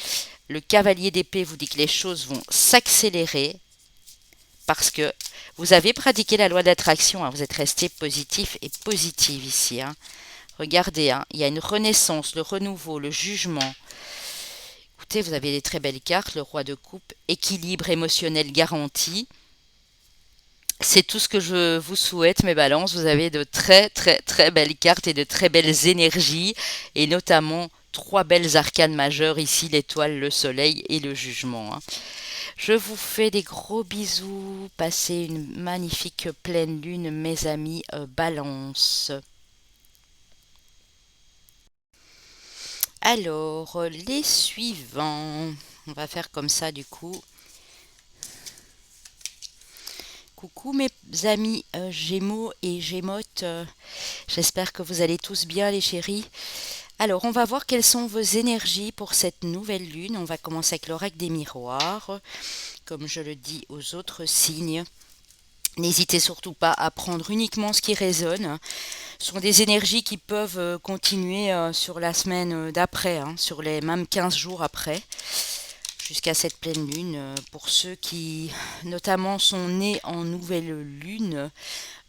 Le cavalier d'épée vous dit que les choses vont s'accélérer parce que vous avez pratiqué la loi d'attraction, hein. Vous êtes resté positif et positive ici, hein. Regardez, hein, il y a une renaissance, le renouveau, le jugement. Écoutez, vous avez des très belles cartes, le roi de coupe, équilibre émotionnel garanti. C'est tout ce que je vous souhaite, mes balances. Vous avez de très très très belles cartes et de très belles énergies, et notamment trois belles arcanes majeures ici, l'étoile, le soleil et le jugement, hein. Je vous fais des gros bisous. Passez une magnifique pleine lune, mes amis Balance. Alors, les suivants. On va faire comme ça du coup. Coucou mes amis Gémeaux et Gémotes. J'espère que vous allez tous bien les chéris. Alors, on va voir quelles sont vos énergies pour cette nouvelle lune. On va commencer avec l'oracle des miroirs. Comme je le dis aux autres signes, n'hésitez surtout pas à prendre uniquement ce qui résonne. Ce sont des énergies qui peuvent continuer sur la semaine d'après, hein, sur les mêmes 15 jours après, jusqu'à cette pleine lune. Pour ceux qui, notamment, sont nés en nouvelle lune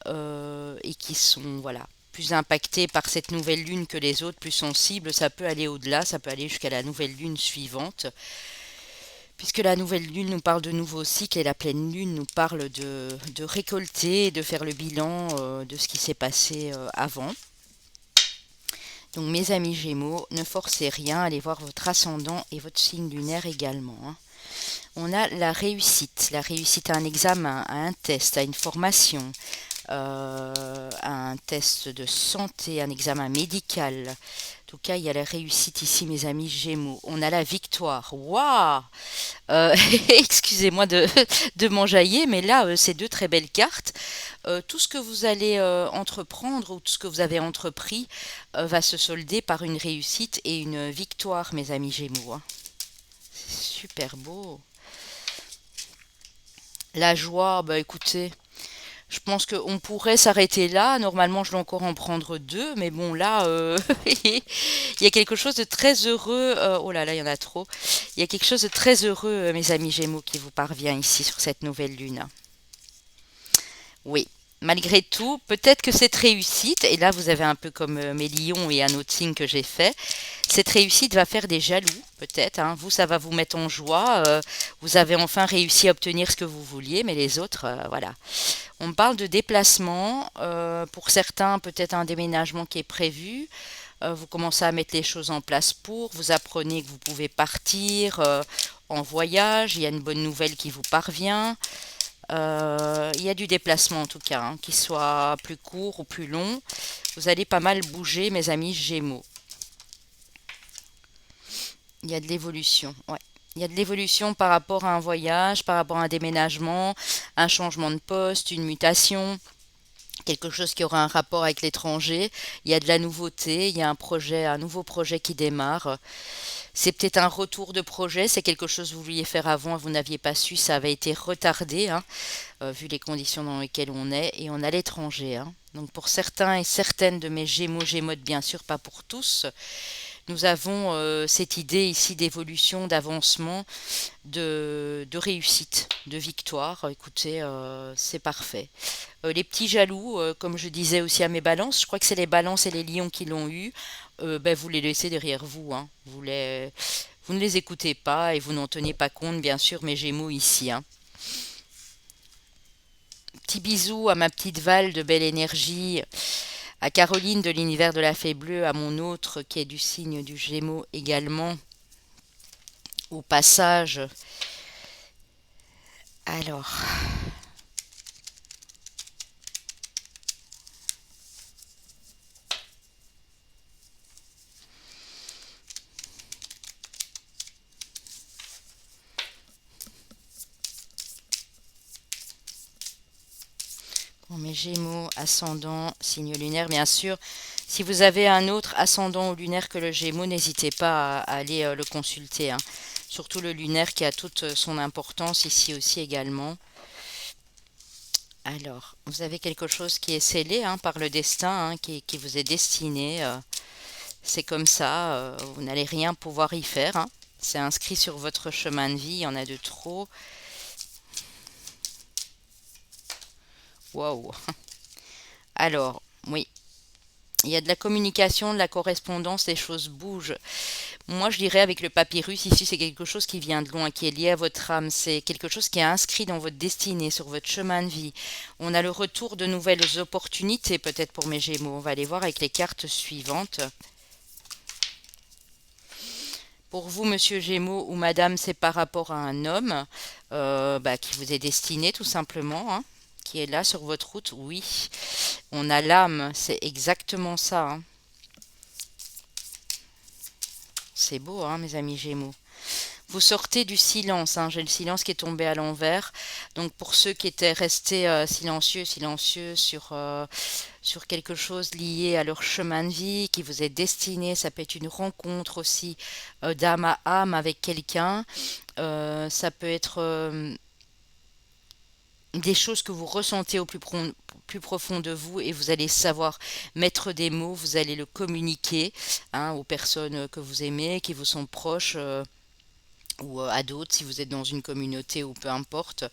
et qui sont, voilà, plus impactés par cette nouvelle lune que les autres, plus sensibles, ça peut aller au-delà, ça peut aller jusqu'à la nouvelle lune suivante. Puisque la nouvelle lune nous parle de nouveaux cycles et la pleine lune nous parle de récolter, de faire le bilan de ce qui s'est passé avant. Donc mes amis Gémeaux, ne forcez rien, allez voir votre ascendant et votre signe lunaire également, hein. On a la réussite à un examen, à un test, à une formation, un test de santé, un examen médical. En tout cas, il y a la réussite ici, mes amis Gémeaux. On a la victoire. Waouh! Excusez-moi de m'enjailler, mais là, c'est deux très belles cartes. Tout ce que vous allez entreprendre ou tout ce que vous avez entrepris va se solder par une réussite et une victoire, mes amis Gémeaux, hein. C'est super beau. La joie, bah écoutez, je pense qu'on pourrait s'arrêter là. Normalement, je dois encore en prendre deux, mais bon, là, il y a quelque chose de très heureux. Oh là là, il y en a trop. Il y a quelque chose de très heureux, mes amis Gémeaux, qui vous parvient ici sur cette nouvelle lune. Oui, malgré tout, peut-être que cette réussite, et là vous avez un peu comme mes lions et un autre signe que j'ai fait, cette réussite va faire des jaloux, peut-être, hein. Vous, ça va vous mettre en joie. Vous avez enfin réussi à obtenir ce que vous vouliez, mais les autres, voilà. On parle de déplacement. Pour certains, peut-être un déménagement qui est prévu. Vous commencez à mettre les choses en place pour. Vous apprenez que vous pouvez partir en voyage. Il y a une bonne nouvelle qui vous parvient. Il y a du déplacement en tout cas, hein, qu'il soit plus court ou plus long. Vous allez pas mal bouger, mes amis Gémeaux. Il y a de l'évolution, ouais. Il y a de l'évolution par rapport à un voyage, par rapport à un déménagement, un changement de poste, une mutation, quelque chose qui aura un rapport avec l'étranger. Il y a de la nouveauté, il y a un projet, un nouveau projet qui démarre. C'est peut-être un retour de projet, c'est quelque chose que vous vouliez faire avant et vous n'aviez pas su, ça avait été retardé, hein, vu les conditions dans lesquelles on est, et on est à l'étranger, hein. Donc pour certains et certaines de mes Gémeaux, Gémeaux bien sûr, pas pour tous, nous avons cette idée ici d'évolution, d'avancement, de réussite, de victoire. Écoutez, c'est parfait. Les petits jaloux, comme je disais aussi à mes balances, je crois que c'est les balances et les lions qui l'ont eu, ben, vous les laissez derrière vous, hein. Vous ne les écoutez pas et vous n'en tenez pas compte, bien sûr, mes Gémeaux ici, hein. Petit bisou à ma petite Val de belle énergie, à Caroline de l'univers de la Fée Bleue, à mon autre qui est du signe du Gémeaux également. Au passage, alors, pour mes Gémeaux, ascendant, signe lunaire, bien sûr. Si vous avez un autre ascendant ou lunaire que le Gémeaux, n'hésitez pas à aller le consulter, hein. Surtout le lunaire qui a toute son importance ici aussi également. Alors, vous avez quelque chose qui est scellé, hein, par le destin, hein, qui vous est destiné. C'est comme ça, vous n'allez rien pouvoir y faire, hein. C'est inscrit sur votre chemin de vie, il y en a de trop. Waouh! Alors, oui, il y a de la communication, de la correspondance, les choses bougent. Moi, je dirais avec le papyrus, ici, c'est quelque chose qui vient de loin, qui est lié à votre âme. C'est quelque chose qui est inscrit dans votre destinée, sur votre chemin de vie. On a le retour de nouvelles opportunités, peut-être pour mes Gémeaux. On va aller voir avec les cartes suivantes. Pour vous, monsieur Gémeaux ou madame, c'est par rapport à un homme bah, qui vous est destiné, tout simplement, hein, qui est là sur votre route. Oui, on a l'âme, c'est exactement ça, hein. C'est beau, hein, mes amis Gémeaux. Vous sortez du silence, hein. J'ai le silence qui est tombé à l'envers. Donc pour ceux qui étaient restés silencieux, silencieux sur quelque chose lié à leur chemin de vie, qui vous est destiné, ça peut être une rencontre aussi d'âme à âme avec quelqu'un. Ça peut être des choses que vous ressentez au plus profond de vous et vous allez savoir mettre des mots, vous allez le communiquer, hein, aux personnes que vous aimez, qui vous sont proches. Ou à d'autres si vous êtes dans une communauté ou peu importe.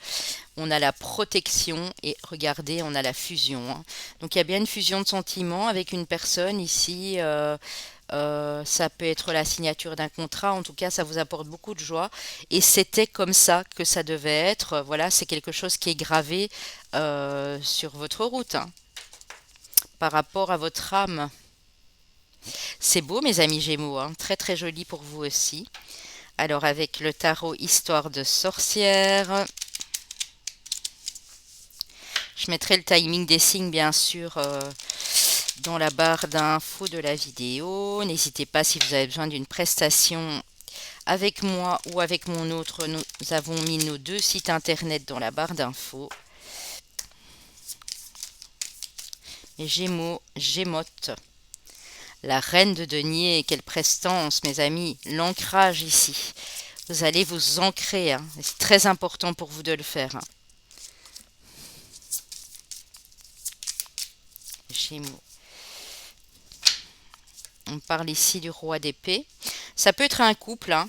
On a la protection et regardez, on a la fusion, hein. Donc il y a bien une fusion de sentiments avec une personne ici. Ça peut être la signature d'un contrat, en tout cas ça vous apporte beaucoup de joie et c'était comme ça que ça devait être. Voilà, c'est quelque chose qui est gravé sur votre route, hein, par rapport à votre âme. C'est beau mes amis Gémeaux, hein, très très joli pour vous aussi. Alors avec le tarot Histoire de sorcière, Je mettrai le timing des signes, bien sûr, dans la barre d'infos de la vidéo. N'hésitez pas si vous avez besoin d'une prestation avec moi ou avec mon autre. Nous avons mis nos deux sites internet dans la barre d'infos. Gémeaux, Gémote. La reine de denier, quelle prestance, mes amis. L'ancrage ici. Vous allez vous ancrer, hein. C'est très important pour vous de le faire, hein. Gémeaux. On parle ici du roi d'épée. Ça peut être un couple, hein.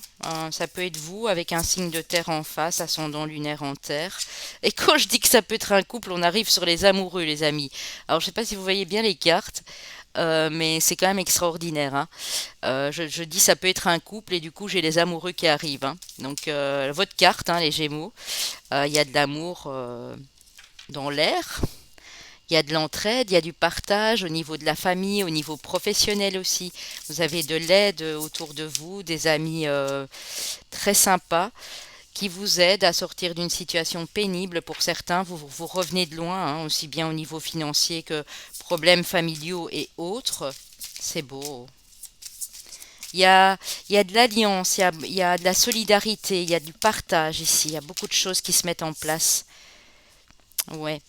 Ça peut être vous avec un signe de terre en face, ascendant lunaire en terre. Et quand je dis que ça peut être un couple, on arrive sur les amoureux, les amis. Alors je ne sais pas si vous voyez bien les cartes, mais c'est quand même extraordinaire, hein. Je dis ça peut être un couple et du coup j'ai les amoureux qui arrivent, hein. Donc votre carte, hein, les Gémeaux, il y a de l'amour dans l'air. Il y a de l'entraide, il y a du partage au niveau de la famille, au niveau professionnel aussi. Vous avez de l'aide autour de vous, des amis très sympas qui vous aident à sortir d'une situation pénible. Pour certains, vous revenez de loin, hein, aussi bien au niveau financier que problèmes familiaux et autres. C'est beau. Il y a, il y a de l'alliance, il y a de la solidarité, il y a du partage ici. Il y a beaucoup de choses qui se mettent en place. Ouais.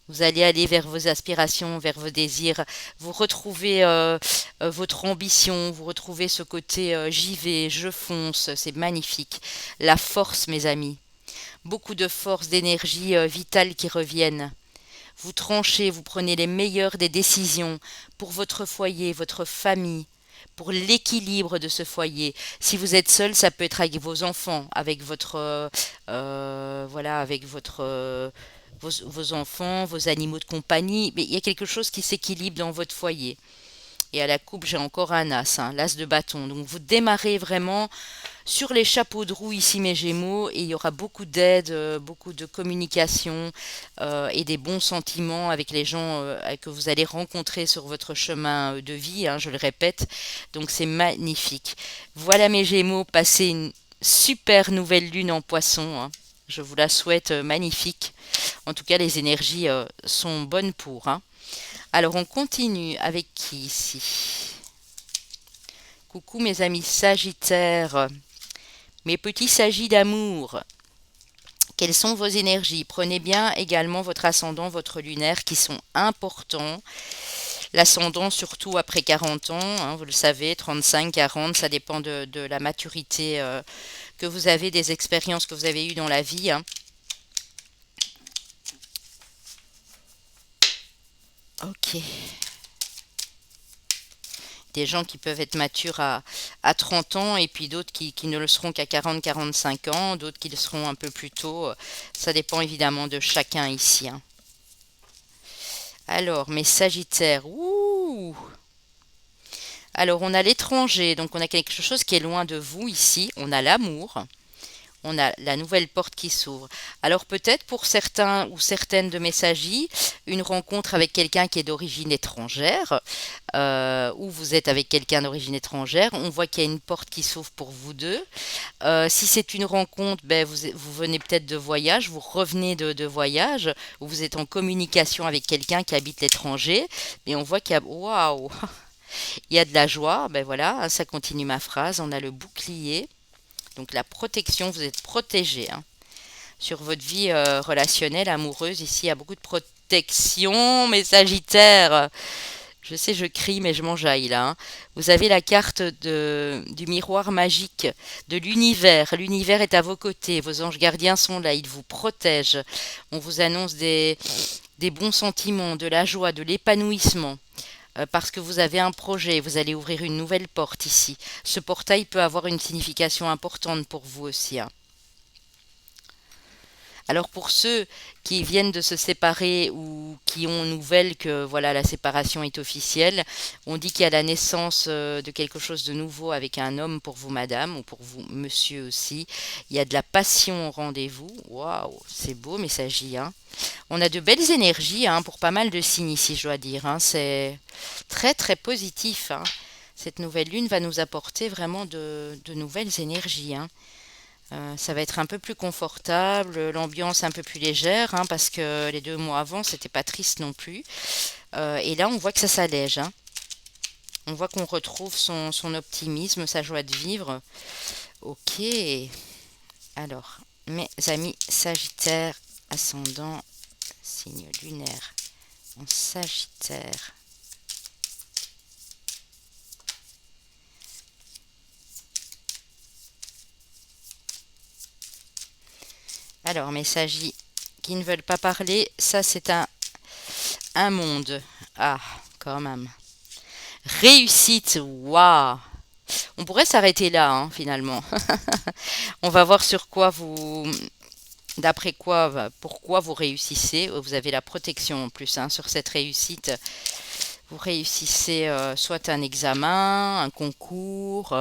Vous allez aller vers vos aspirations, vers vos désirs, vous retrouvez votre ambition, vous retrouvez ce côté j'y vais, je fonce, c'est magnifique. La force, mes amis, beaucoup de force, d'énergie vitale qui reviennent. Vous tranchez, vous prenez les meilleures des décisions pour votre foyer, votre famille, pour l'équilibre de ce foyer. Si vous êtes seul, ça peut être avec vos enfants, avec votre voilà, avec votre vos enfants, vos animaux de compagnie, mais il y a quelque chose qui s'équilibre dans votre foyer. Et à la coupe, j'ai encore un as, hein, l'as de bâton. Donc vous démarrez vraiment sur les chapeaux de roue ici, mes Gémeaux, et il y aura beaucoup d'aide, beaucoup de communication et des bons sentiments avec les gens que vous allez rencontrer sur votre chemin de vie, hein, je le répète. Donc c'est magnifique. Voilà mes Gémeaux, passez une super nouvelle lune en poisson, hein. Je vous la souhaite magnifique. En tout cas, les énergies sont bonnes pour, hein. Alors, on continue avec qui ici? Coucou mes amis Sagittaires, mes petits Sagis d'amour. Quelles sont vos énergies? Prenez bien également votre ascendant, votre lunaire qui sont importants. L'ascendant surtout après 40 ans, hein, vous le savez, 35, 40, ça dépend de la maturité que vous avez, des expériences que vous avez eues dans la vie, hein. Ok. Des gens qui peuvent être matures à 30 ans et puis d'autres qui ne le seront qu'à 40-45 ans, d'autres qui le seront un peu plus tôt. Ça dépend évidemment de chacun ici, hein. Alors, mes Sagittaires, ouh! Alors, on a l'étranger, donc on a quelque chose qui est loin de vous ici. On a l'amour. On a la nouvelle porte qui s'ouvre. Alors peut-être pour certains ou certaines de mes sagis, une rencontre avec quelqu'un qui est d'origine étrangère, ou vous êtes avec quelqu'un d'origine étrangère, on voit qu'il y a une porte qui s'ouvre pour vous deux. Si c'est une rencontre, ben vous venez peut-être de voyage, vous revenez de voyage, ou vous êtes en communication avec quelqu'un qui habite l'étranger, et on voit qu'il y a... Waouh! Il y a de la joie, ben voilà, ça continue ma phrase, on a le bouclier. Donc la protection, vous êtes protégé, hein. Sur votre vie relationnelle, amoureuse, ici, il y a beaucoup de protection, mes Sagittaires. Je sais, je crie, mais je m'enjaille là, hein. Vous avez la carte du miroir magique de l'univers. L'univers est à vos côtés. Vos anges gardiens sont là. Ils vous protègent. On vous annonce des bons sentiments, de la joie, de l'épanouissement. Parce que vous avez un projet, vous allez ouvrir une nouvelle porte ici. Ce portail peut avoir une signification importante pour vous aussi, hein. Alors pour ceux qui viennent de se séparer ou qui ont nouvelle que voilà la séparation est officielle, on dit qu'il y a la naissance de quelque chose de nouveau avec un homme pour vous madame ou pour vous monsieur aussi. Il y a de la passion au rendez-vous. Waouh, c'est beau mais ça agit, hein. On a de belles énergies, hein, pour pas mal de signes ici, je dois dire, hein. C'est très très positif, hein. Cette nouvelle lune va nous apporter vraiment de nouvelles énergies, hein. Ça va être un peu plus confortable, l'ambiance un peu plus légère, hein, parce que les 2 mois avant, c'était pas triste non plus. Et là, on voit que ça s'allège, hein. On voit qu'on retrouve son optimisme, sa joie de vivre. Ok. Alors, mes amis Sagittaire, ascendant, signe lunaire en Sagittaire. Alors, mes Sagis qui ne veulent pas parler, ça c'est un monde. Ah, quand même. Réussite, waouh! On pourrait s'arrêter là, hein, finalement. On va voir sur quoi vous, d'après quoi, pourquoi vous réussissez. Vous avez la protection en plus, hein, sur cette réussite. Vous réussissez soit un examen, un concours,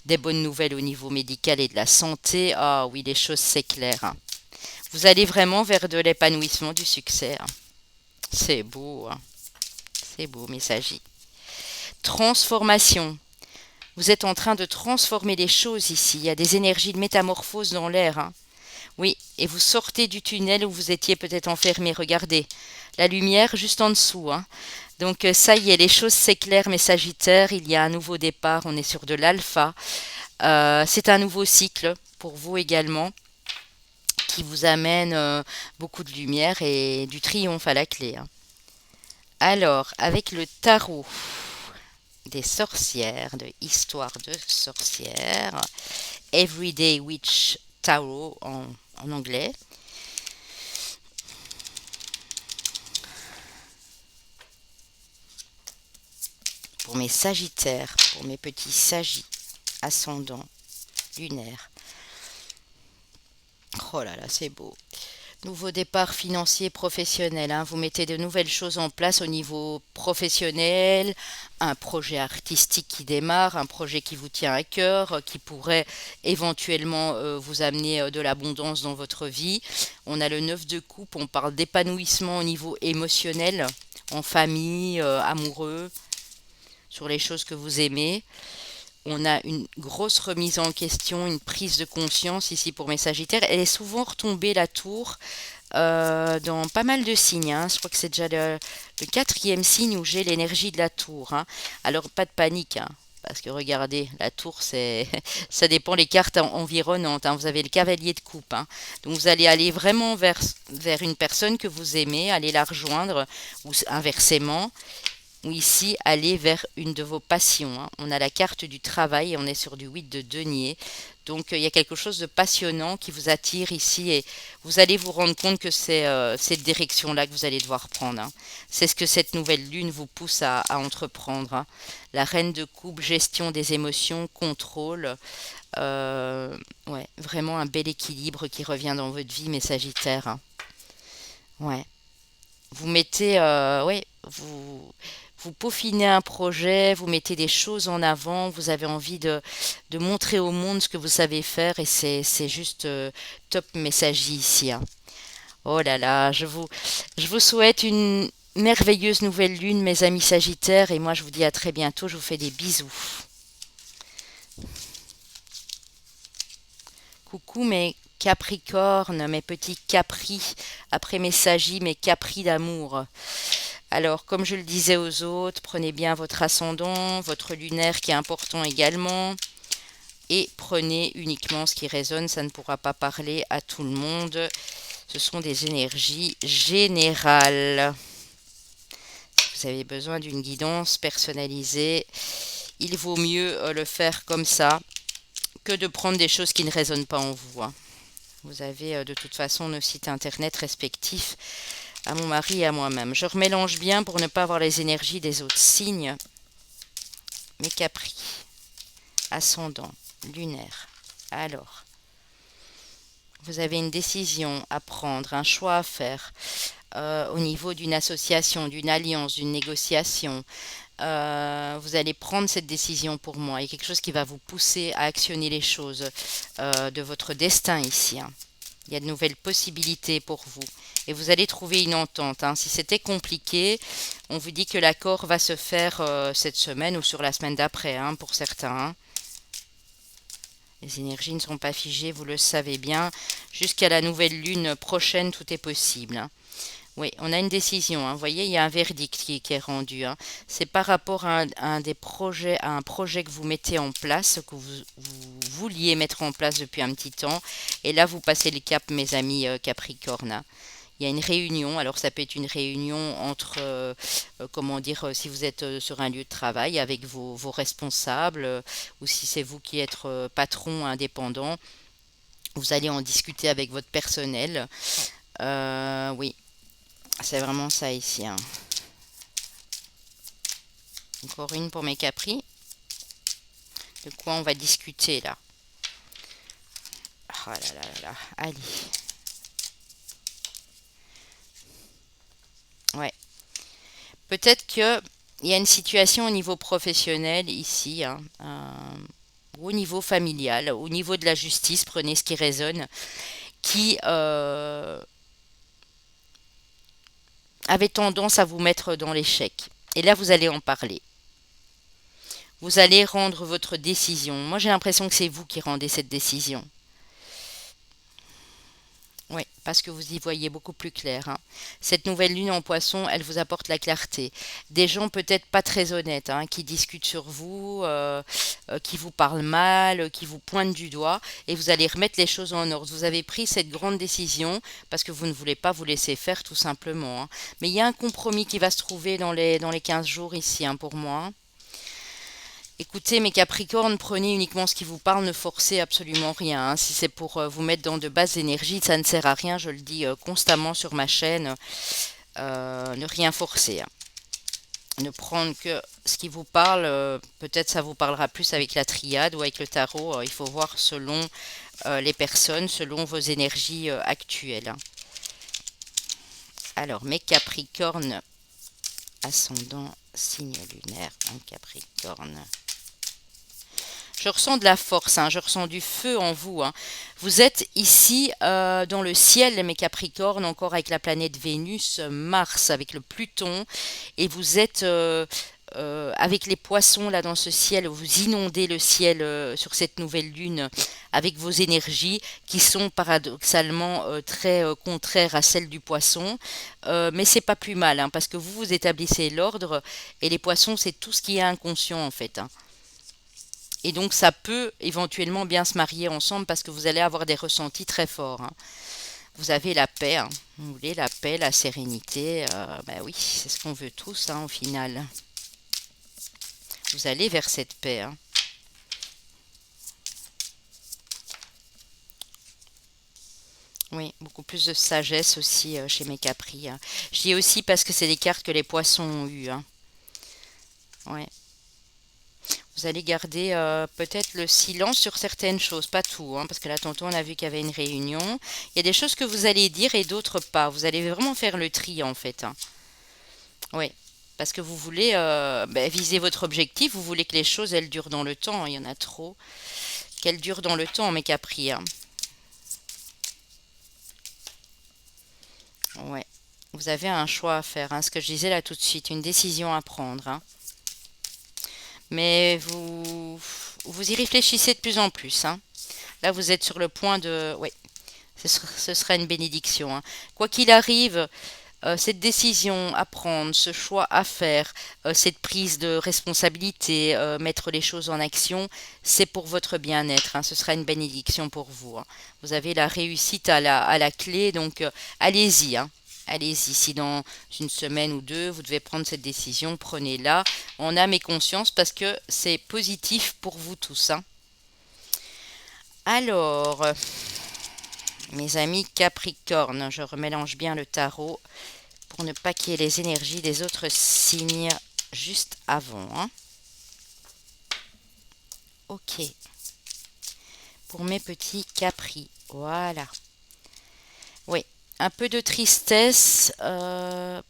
des bonnes nouvelles au niveau médical et de la santé. Ah oui, les choses s'éclairent, hein. Vous allez vraiment vers de l'épanouissement, du succès, hein. C'est beau, hein. C'est beau, messager. Transformation. Vous êtes en train de transformer les choses ici. Il y a des énergies de métamorphose dans l'air, hein. Oui, et vous sortez du tunnel où vous étiez peut-être enfermé. Regardez, la lumière juste en dessous, hein. Donc ça y est, les choses s'éclairent, mes Sagittaires. Il y a un nouveau départ. On est sur de l'alpha. C'est un nouveau cycle pour vous également, qui vous amène beaucoup de lumière et du triomphe à la clé, hein. Alors, avec le tarot des sorcières, de Histoire de sorcières, Everyday Witch Tarot en anglais. Pour mes Sagittaires, pour mes petits Sagis, ascendants, lunaires. Oh là là, c'est beau. Nouveau départ financier professionnel, hein. Vous mettez de nouvelles choses en place au niveau professionnel, un projet artistique qui démarre, un projet qui vous tient à cœur, qui pourrait éventuellement vous amener de l'abondance dans votre vie. On a le 9 de coupe, on parle d'épanouissement au niveau émotionnel, en famille, amoureux, sur les choses que vous aimez. On a une grosse remise en question, une prise de conscience ici pour mes Sagittaires. Elle est souvent retombée, la tour, dans pas mal de signes, hein. Je crois que c'est déjà le quatrième signe où j'ai l'énergie de la tour, hein. Alors pas de panique, hein, parce que regardez, la tour, c'est ça dépend les cartes environnantes, hein. Vous avez le cavalier de coupe, hein. Donc vous allez aller vraiment vers une personne que vous aimez, aller la rejoindre, ou inversement, ou ici aller vers une de vos passions, hein. On a la carte du travail et on est sur du 8 de denier. Donc il y a quelque chose de passionnant qui vous attire ici et vous allez vous rendre compte que c'est cette direction-là que vous allez devoir prendre, hein. C'est ce que cette nouvelle lune vous pousse à entreprendre, hein. La reine de coupe, gestion des émotions, contrôle. Ouais, vraiment un bel équilibre qui revient dans votre vie, mes Sagittaires, hein. Ouais. Vous mettez, ouais, vous peaufinez un projet, vous mettez des choses en avant, vous avez envie de montrer au monde ce que vous savez faire et c'est juste top messager ici, hein. Oh là là, je vous souhaite une merveilleuse nouvelle lune, mes amis Sagittaires, et moi je vous dis à très bientôt, je vous fais des bisous. Coucou mes Capricornes, mes petits capris, après mes Sagis, mes capris d'amour. Alors, comme je le disais aux autres, prenez bien votre ascendant, votre lunaire qui est important également, et prenez uniquement ce qui résonne, ça ne pourra pas parler à tout le monde. Ce sont des énergies générales. Si vous avez besoin d'une guidance personnalisée, il vaut mieux le faire comme ça que de prendre des choses qui ne résonnent pas en vous, hein. Vous avez de toute façon nos sites internet respectifs à mon mari et à moi-même. Je remélange bien pour ne pas avoir les énergies des autres signes. Mes capris, ascendant, lunaire. Alors, vous avez une décision à prendre, un choix à faire au niveau d'une association, d'une alliance, d'une négociation. Vous allez prendre cette décision pour moi. Il y a quelque chose qui va vous pousser à actionner les choses de votre destin ici, hein. Il y a de nouvelles possibilités pour vous. Et vous allez trouver une entente, hein. Si c'était compliqué, on vous dit que l'accord va se faire cette semaine ou sur la semaine d'après, hein, pour certains, hein. Les énergies ne sont pas figées, vous le savez bien. Jusqu'à la nouvelle lune prochaine, tout est possible, hein. Oui, on a une décision, hein. Vous voyez, il y a un verdict qui est rendu, hein. C'est par rapport à un des projets, à un projet que vous mettez en place, que vous vouliez mettre en place depuis un petit temps. Et là, vous passez le cap, mes amis Capricorne, hein. Il y a une réunion, alors ça peut être une réunion entre, comment dire, si vous êtes sur un lieu de travail avec vos responsables, ou si c'est vous qui êtes patron indépendant, vous allez en discuter avec votre personnel. Oui, c'est vraiment ça ici, hein. Encore une pour mes capris. De quoi on va discuter là? Oh là là là là. Allez. Ouais. Peut-être que il y a une situation au niveau professionnel ici, hein, ou au niveau familial, au niveau de la justice, prenez ce qui résonne, qui avait tendance à vous mettre dans l'échec. Et là, vous allez en parler. Vous allez rendre votre décision. Moi, j'ai l'impression que c'est vous qui rendez cette décision. Oui, parce que vous y voyez beaucoup plus clair, hein. Cette nouvelle lune en poisson, elle vous apporte la clarté. Des gens peut-être pas très honnêtes, hein, qui discutent sur vous, qui vous parlent mal, qui vous pointent du doigt, et vous allez remettre les choses en ordre. Vous avez pris cette grande décision parce que vous ne voulez pas vous laisser faire tout simplement, hein. Mais il y a un compromis qui va se trouver dans les 15 jours ici, hein, pour moi, hein. Écoutez, mes Capricornes, prenez uniquement ce qui vous parle, ne forcez absolument rien, hein. Si c'est pour vous mettre dans de basses énergies, ça ne sert à rien, je le dis constamment sur ma chaîne. Ne rien forcer, hein. Ne prendre que ce qui vous parle, peut-être ça vous parlera plus avec la triade ou avec le tarot. Il faut voir selon les personnes, selon vos énergies actuelles, hein. Alors, mes Capricornes, ascendant, signe lunaire en Capricorne. Je ressens de la force, hein, je ressens du feu en vous, hein. Vous êtes ici dans le ciel, mes Capricornes, encore avec la planète Vénus, Mars, avec le Pluton, et vous êtes avec les poissons là dans ce ciel, vous inondez le ciel sur cette nouvelle lune avec vos énergies qui sont paradoxalement très contraires à celles du poisson. Mais c'est pas plus mal, hein, parce que vous établissez l'ordre et les poissons c'est tout ce qui est inconscient en fait, hein. Et donc ça peut éventuellement bien se marier ensemble parce que vous allez avoir des ressentis très forts, hein. Vous avez la paix, hein. Vous voulez la paix, la sérénité. Ben oui, c'est ce qu'on veut tous, hein, au final. Vous allez vers cette paix, hein. Oui, beaucoup plus de sagesse aussi chez mes capris, hein. Je dis aussi parce que c'est des cartes que les poissons ont eues, hein. Ouais. Vous allez garder peut-être le silence sur certaines choses, pas tout, hein, parce que là, tantôt, on a vu qu'il y avait une réunion. Il y a des choses que vous allez dire et d'autres pas. Vous allez vraiment faire le tri, en fait, hein. Oui, parce que vous voulez ben, viser votre objectif, vous voulez que les choses, elles durent dans le temps. Il y en a trop. Qu'elles durent dans le temps, mes capris, hein. Ouais. Vous avez un choix à faire, hein, ce que je disais là tout de suite, une décision à prendre, hein. Mais vous y réfléchissez de plus en plus, hein. Là, vous êtes sur le point de... Oui, ce sera une bénédiction, hein. Quoi qu'il arrive, cette décision à prendre, ce choix à faire, cette prise de responsabilité, mettre les choses en action, c'est pour votre bien-être, hein. Ce sera une bénédiction pour vous, hein. Vous avez la réussite à la clé, donc allez-y, hein. Allez-y, si dans une semaine ou deux, vous devez prendre cette décision, prenez-la en âme et conscience parce que c'est positif pour vous tous, hein. Alors, mes amis Capricorne, je remélange bien le tarot pour ne pas qu'il y ait les énergies des autres signes juste avant, hein. Ok, pour mes petits Capri, voilà. Oui, un peu de tristesse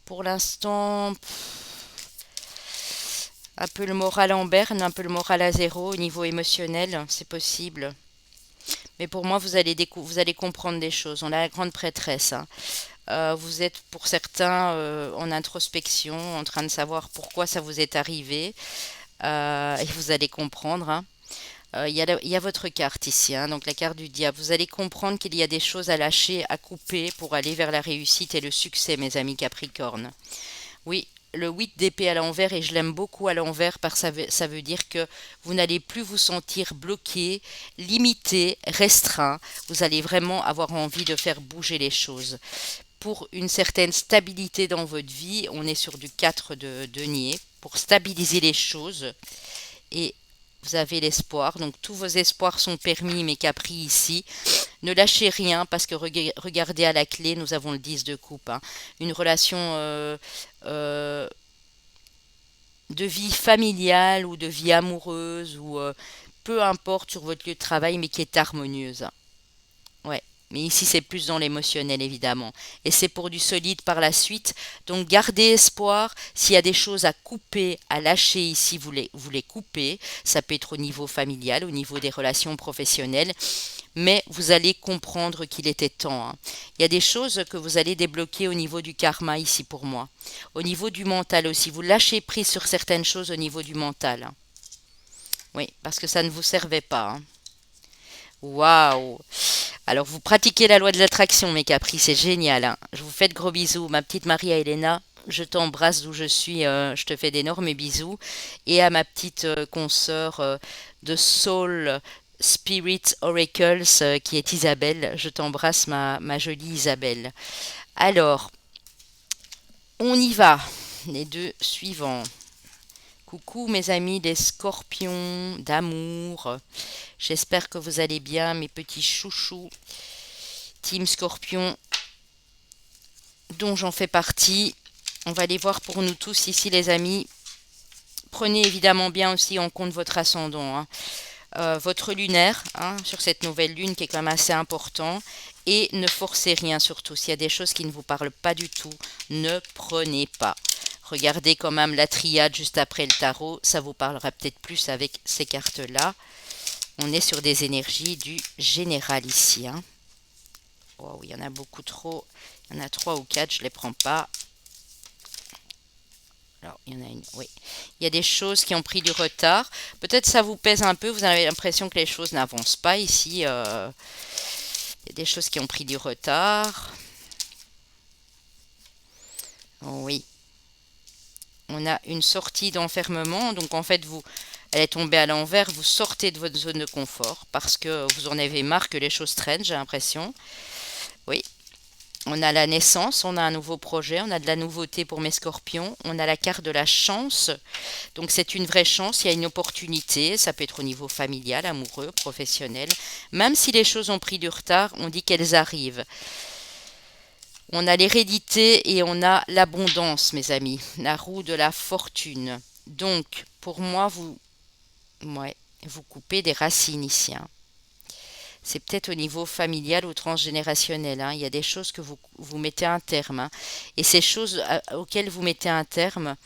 pour l'instant, un peu le moral en berne, un peu le moral à zéro au niveau émotionnel, c'est possible. Mais pour moi, vous allez comprendre des choses. On a la grande prêtresse, hein. Vous êtes pour certains en introspection, en train de savoir pourquoi ça vous est arrivé, et vous allez comprendre, hein. Il y a votre carte ici, hein, donc la carte du diable. Vous allez comprendre qu'il y a des choses à lâcher, à couper pour aller vers la réussite et le succès, mes amis Capricorne. Oui, le 8 d'épée à l'envers, et je l'aime beaucoup à l'envers parce que ça veut dire que vous n'allez plus vous sentir bloqué, limité, restreint. Vous allez vraiment avoir envie de faire bouger les choses. Pour une certaine stabilité dans votre vie, on est sur du 4 de denier, pour stabiliser les choses. Et vous avez l'espoir. Donc tous vos espoirs sont permis, mes capris ici. Ne lâchez rien parce que regardez à la clé, nous avons le 10 de coupe, hein. Une relation euh, de vie familiale ou de vie amoureuse ou peu importe sur votre lieu de travail, mais qui est harmonieuse. Ouais. Mais ici, c'est plus dans l'émotionnel, évidemment. Et c'est pour du solide par la suite. Donc, gardez espoir. S'il y a des choses à couper, à lâcher ici, vous les coupez. Ça peut être au niveau familial, au niveau des relations professionnelles. Mais vous allez comprendre qu'il était temps, hein. Il y a des choses que vous allez débloquer au niveau du karma ici pour moi. Au niveau du mental aussi. Vous lâchez prise sur certaines choses au niveau du mental, hein. Oui, parce que ça ne vous servait pas, hein. Waouh! Alors, vous pratiquez la loi de l'attraction, mes capris, c'est génial, hein. Je vous fais de gros bisous. Ma petite Maria Elena, je t'embrasse d'où je suis. Je te fais d'énormes bisous. Et à ma petite consoeur de Soul Spirit Oracles, qui est Isabelle, je t'embrasse, ma jolie Isabelle. Alors, on y va. Les deux suivants. Coucou mes amis des scorpions d'amour. J'espère que vous allez bien, mes petits chouchous. Team Scorpion, dont j'en fais partie. On va les voir pour nous tous ici, les amis. Prenez évidemment bien aussi en compte votre ascendant, hein. Votre lunaire, hein, sur cette nouvelle lune qui est quand même assez important. Et ne forcez rien surtout. S'il y a des choses qui ne vous parlent pas du tout, ne prenez pas. Regardez quand même la triade juste après le tarot. Ça vous parlera peut-être plus avec ces cartes-là. On est sur des énergies du général ici, hein. Oh oui, il y en a beaucoup trop. Il y en a 3 ou 4, je ne les prends pas. Alors, il y en a une, oui. Il y a des choses qui ont pris du retard. Peut-être ça vous pèse un peu, vous avez l'impression que les choses n'avancent pas ici. Il y a des choses qui ont pris du retard. Oui. On a une sortie d'enfermement. Donc, en fait, elle est tombée à l'envers. Vous sortez de votre zone de confort parce que vous en avez marre que les choses traînent, j'ai l'impression. Oui. On a la naissance, on a un nouveau projet, on a de la nouveauté pour mes scorpions, on a la carte de la chance. Donc c'est une vraie chance, il y a une opportunité, ça peut être au niveau familial, amoureux, professionnel. Même si les choses ont pris du retard, on dit qu'elles arrivent. On a l'hérédité et on a l'abondance, mes amis, la roue de la fortune. Donc pour moi, ouais, vous coupez des racines ici, hein. C'est peut-être au niveau familial ou transgénérationnel, hein. Il y a des choses que vous mettez un terme, hein. Et ces choses auxquelles vous mettez un terme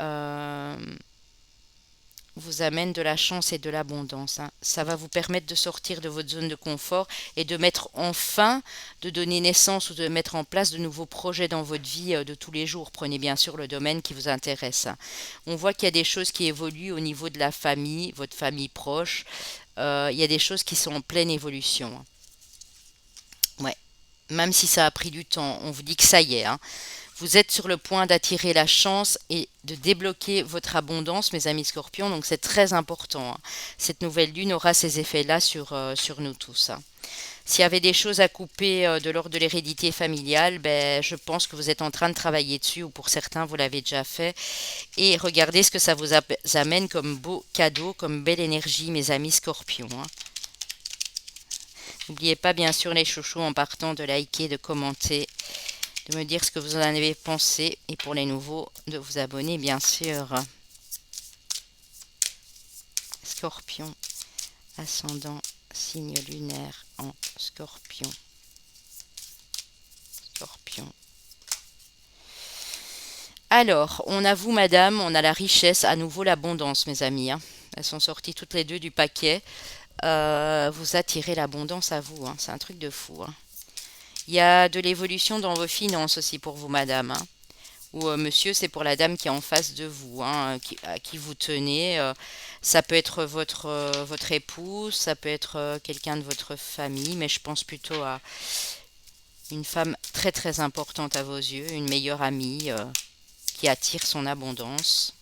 euh, vous amènent de la chance et de l'abondance, hein. Ça va vous permettre de sortir de votre zone de confort et de mettre enfin, de donner naissance ou de mettre en place de nouveaux projets dans votre vie de tous les jours. Prenez bien sûr le domaine qui vous intéresse, hein. On voit qu'il y a des choses qui évoluent au niveau de la famille, votre famille proche. Il y a des choses qui sont en pleine évolution, hein. Ouais, même si ça a pris du temps, on vous dit que ça y est, hein. Vous êtes sur le point d'attirer la chance et de débloquer votre abondance, mes amis scorpions, donc c'est très important, hein. Cette nouvelle lune aura ces effets-là sur nous tous, hein. S'il y avait des choses à couper de l'ordre de l'hérédité familiale, ben, je pense que vous êtes en train de travailler dessus, ou pour certains, vous l'avez déjà fait. Et regardez ce que ça vous amène comme beau cadeau, comme belle énergie, mes amis scorpions, hein. N'oubliez pas, bien sûr, les chouchous, en partant, de liker, de commenter, de me dire ce que vous en avez pensé. Et pour les nouveaux, de vous abonner, bien sûr. Scorpion, ascendant, signe lunaire en scorpion. Scorpion. Alors, on a vous, madame, on a la richesse, à nouveau l'abondance, mes amis, hein. Elles sont sorties toutes les deux du paquet. Vous attirez l'abondance à vous, hein. C'est un truc de fou, hein. Il y a de l'évolution dans vos finances aussi pour vous, madame, hein. ou monsieur, c'est pour la dame qui est en face de vous, hein, à qui vous tenez. Ça peut être votre épouse, ça peut être quelqu'un de votre famille, mais je pense plutôt à une femme très très importante à vos yeux, une meilleure amie qui attire son abondance.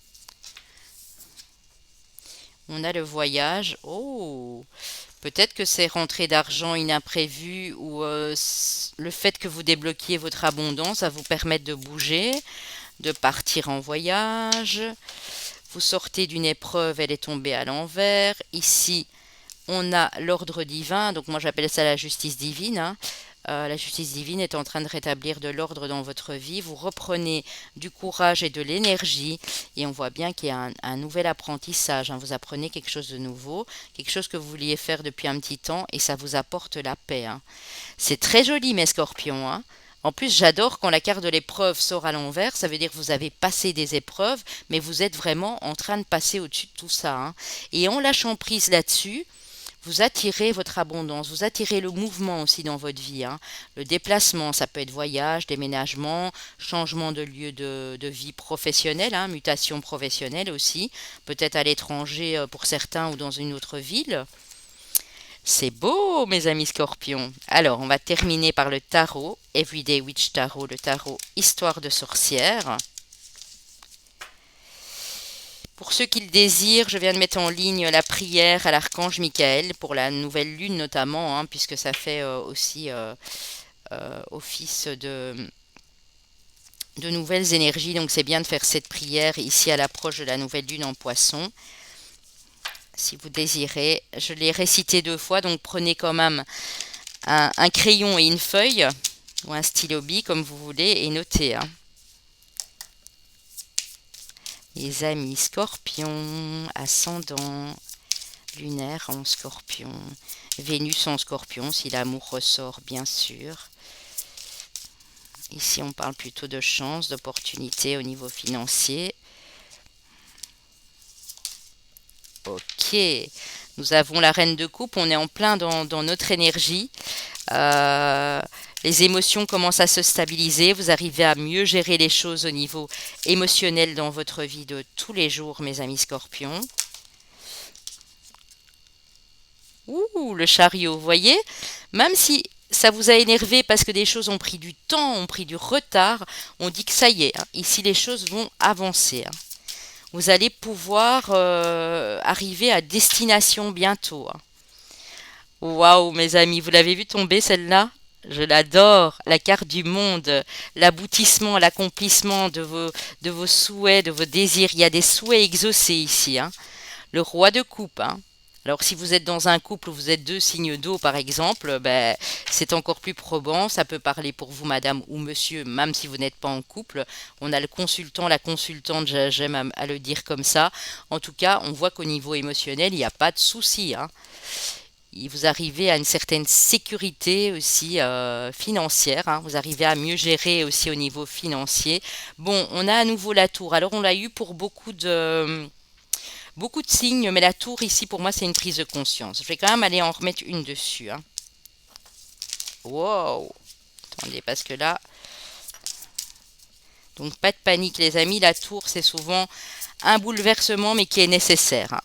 On a le voyage. Oh, peut-être que c'est rentrée d'argent inimprévue ou le fait que vous débloquiez votre abondance va vous permettre de bouger, de partir en voyage. Vous sortez d'une épreuve, elle est tombée à l'envers. Ici, on a l'ordre divin, donc moi j'appelle ça la justice divine, hein. La justice divine est en train de rétablir de l'ordre dans votre vie. Vous reprenez du courage et de l'énergie et on voit bien qu'il y a un nouvel apprentissage, hein. Vous apprenez quelque chose de nouveau, quelque chose que vous vouliez faire depuis un petit temps et ça vous apporte la paix, hein. C'est très joli mes scorpions, hein. En plus, j'adore quand la carte de l'épreuve sort à l'envers, ça veut dire que vous avez passé des épreuves, mais vous êtes vraiment en train de passer au-dessus de tout ça, hein. Et en lâchant prise là-dessus, vous attirez votre abondance, vous attirez le mouvement aussi dans votre vie, hein. Le déplacement, ça peut être voyage, déménagement, changement de lieu de vie professionnelle, hein, mutation professionnelle aussi, peut-être à l'étranger pour certains ou dans une autre ville. C'est beau, mes amis scorpions. Alors, on va terminer par le tarot, Everyday Witch Tarot, le tarot Histoire de sorcière. Pour ceux qui le désirent, je viens de mettre en ligne la prière à l'archange Michael pour la nouvelle lune notamment, hein, puisque ça fait aussi office de nouvelles énergies. Donc c'est bien de faire cette prière ici à l'approche de la nouvelle lune en poisson. Si vous désirez, je l'ai récité 2 fois, donc prenez quand même un crayon et une feuille ou un stylo bille comme vous voulez et notez, hein. Les amis scorpions, ascendant lunaire en scorpion, Vénus en scorpion, si l'amour ressort bien sûr. Ici on parle plutôt de chance, d'opportunité au niveau financier. Ok, nous avons la reine de coupe, on est en plein dans notre énergie. Les émotions commencent à se stabiliser, vous arrivez à mieux gérer les choses au niveau émotionnel dans votre vie de tous les jours, mes amis scorpions. Ouh, le chariot, vous voyez? Même si ça vous a énervé parce que des choses ont pris du temps, ont pris du retard, on dit que ça y est, hein, ici les choses vont avancer, hein. Vous allez pouvoir arriver à destination bientôt, hein. Waouh, mes amis, vous l'avez vu tomber celle-là? Je l'adore, la carte du monde, l'aboutissement, l'accomplissement de vos souhaits, de vos désirs. Il y a des souhaits exaucés ici, hein. Le roi de coupe, hein. Alors si vous êtes dans un couple où vous êtes 2 signes d'eau par exemple, ben, c'est encore plus probant. Ça peut parler pour vous madame ou monsieur, même si vous n'êtes pas en couple. On a le consultant, la consultante, j'aime à le dire comme ça. En tout cas, on voit qu'au niveau émotionnel, il n'y a pas de souci, hein. Vous arrivez à une certaine sécurité aussi financière, hein. Vous arrivez à mieux gérer aussi au niveau financier. Bon, on a à nouveau la tour. Alors on l'a eu pour beaucoup de signes, mais la tour ici pour moi c'est une prise de conscience. Je vais quand même aller en remettre une dessus, hein. Wow! Attendez, parce que là, donc pas de panique les amis, la tour c'est souvent un bouleversement mais qui est nécessaire, hein.